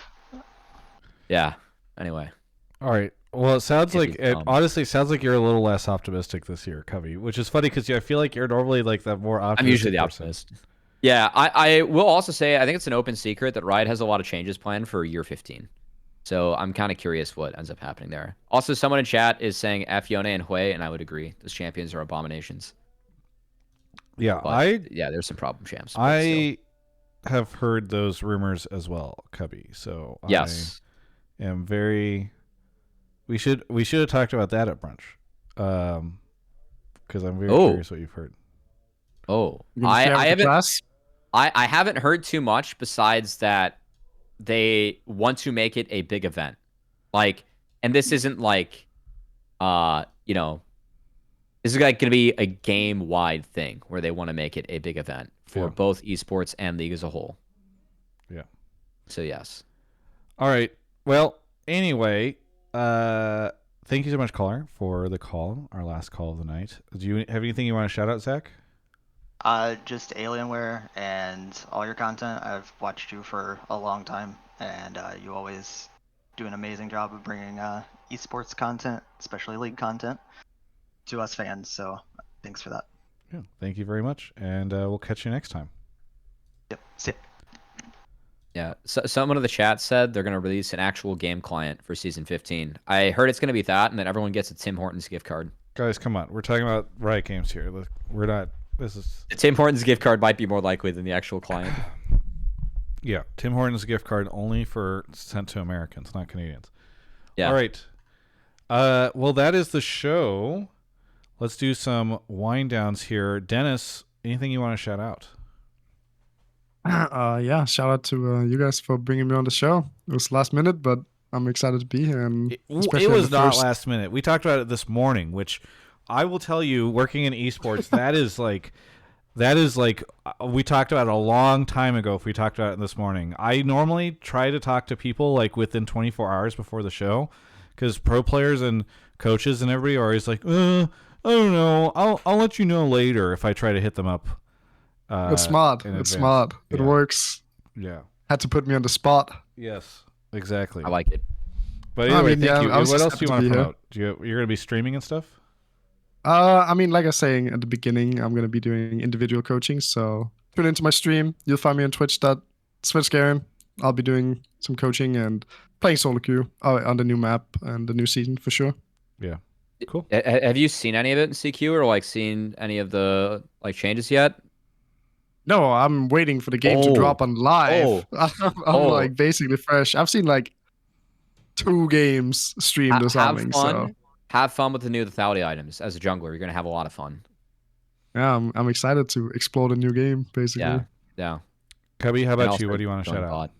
Yeah. Anyway. All right. Well, it honestly sounds like you're a little less optimistic this year, Covey, which is funny because I feel like you're normally like the more optimistic. I'm usually the optimist. Yeah, I will also say I think it's an open secret that Riot has a lot of changes planned for year 15. So I'm kind of curious what ends up happening there. Also, someone in chat is saying F Yone and Hui, and I would agree. Those champions are abominations. Yeah, but, there's some problem champs. I have heard those rumors as well, Cubby. So yes, I am very. We should have talked about that at brunch, because I'm very curious what you've heard. I haven't heard too much besides that they want to make it a big event, and this isn't like, this is like going to be a game-wide thing where they want to make it a big event for both esports and league as a whole. Yeah. So yes. All right. Well, anyway, thank you so much, caller, for the call. Our last call of the night. Do you have anything you want to shout out, Zach? Just Alienware and all your content. I've watched you for a long time, and you always do an amazing job of bringing esports content, especially league content, to us fans. So thanks for that. Yeah, thank you very much, and we'll catch you next time. Yep. See ya. Yeah, so someone in the chat said they're going to release an actual game client for Season 15. I heard it's going to be that, and then everyone gets a Tim Hortons gift card. Guys, come on. We're talking about Riot Games here. We're not... This is... Tim Hortons gift card might be more likely than the actual client. Yeah, Tim Hortons gift card only sent to Americans, not Canadians. Yeah. All right. Well, that is the show. Let's do some wind downs here. Dennis, anything you want to shout out? Yeah, shout out to you guys for bringing me on the show. It was last minute, but I'm excited to be here. And it was not last minute. We talked about it this morning, which I will tell you, working in esports, that is like we talked about it a long time ago. If we talked about it this morning, I normally try to talk to people like within 24 hours before the show, because pro players and coaches and everybody are always like, I don't know, I'll let you know later if I try to hit them up. It's smart. It's smart. It works. Yeah. Had to put me on the spot. Yes, exactly. I like it. But anyway, thank you. What else do you want to promote? You're going to be streaming and stuff? I mean, like I was saying at the beginning, I'm gonna be doing individual coaching. So tune into my stream. You'll find me on Twitch.Svenskeren. I'll be doing some coaching and playing solo queue on the new map and the new season for sure. Yeah. Cool. Have you seen any of it in CQ or like seen any of the like changes yet? No, I'm waiting for the game to drop on live. I'm like basically fresh. I've seen like 2 games streamed or something. Have fun with the new lethality items. As a jungler, you're gonna have a lot of fun. Yeah, I'm excited to explore the new game, basically. Yeah. Cubby, how about you? What do you want to shout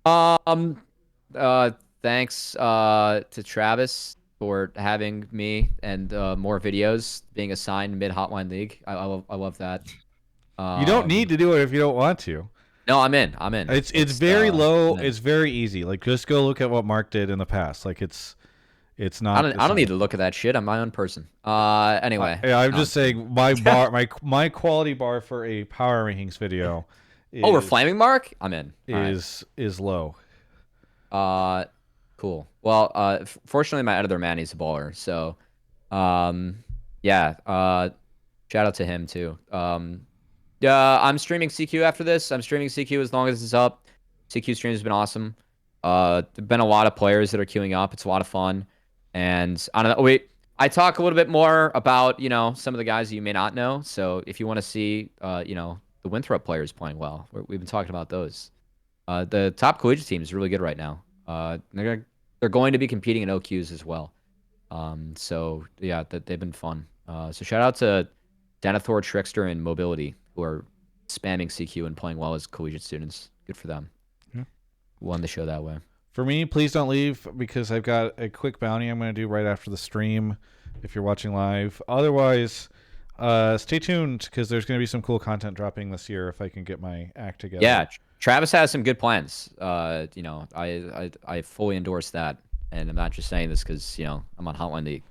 out? Thanks to Travis for having me and more videos being assigned mid Hotline League. I love that. You don't need to do it if you don't want to. No, I'm in. It's very low. It's very easy. Like just go look at what Mark did in the past. Like it's not. I don't need to look at that shit. I'm my own person. Anyway. I'm just saying my bar, my quality bar for a power rankings video. We're flaming Mark. I'm in. Is low. Cool. Well, fortunately, my editor Manny's a baller. So, yeah. Shout out to him too. I'm streaming CQ after this. I'm streaming CQ as long as it's up. CQ stream has been awesome. There've been a lot of players that are queuing up. It's a lot of fun. And I don't know. I talk a little bit more about, some of the guys you may not know. So if you want to see, the Winthrop players playing well, we've been talking about those. The top collegiate team is really good right now. They're going to be competing in OQs as well. So yeah, they've been fun. So shout out to Denethor, Trickster, and Mobility, who are spamming CQ and playing well as collegiate students. Good for them. Yeah. Won the show that way. For me, please don't leave because I've got a quick bounty I'm going to do right after the stream if you're watching live. Otherwise, stay tuned because there's going to be some cool content dropping this year if I can get my act together. Yeah, Travis has some good plans. I fully endorse that. And I'm not just saying this because, I'm on Hotline League.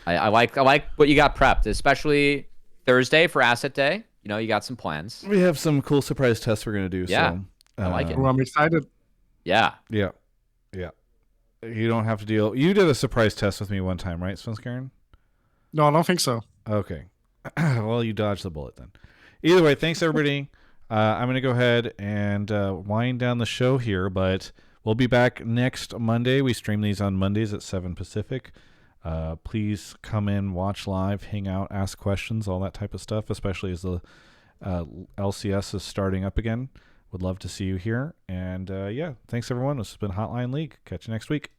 I like what you got prepped, especially Thursday for Asset Day. You got some plans. We have some cool surprise tests we're going to do. Yeah, so, I like it. Well, I'm excited. Yeah. Yeah. You don't have to deal. You did a surprise test with me one time, right, Svenskeren? No, I don't think so. Okay. Well, you dodged the bullet then. Either way, thanks, everybody. I'm going to go ahead and wind down the show here, but we'll be back next Monday. We stream these on Mondays at 7 Pacific. Please come in, watch live, hang out, ask questions, all that type of stuff, especially as the LCS is starting up again. Would love to see you here. And yeah, thanks everyone. This has been Hotline League. Catch you next week.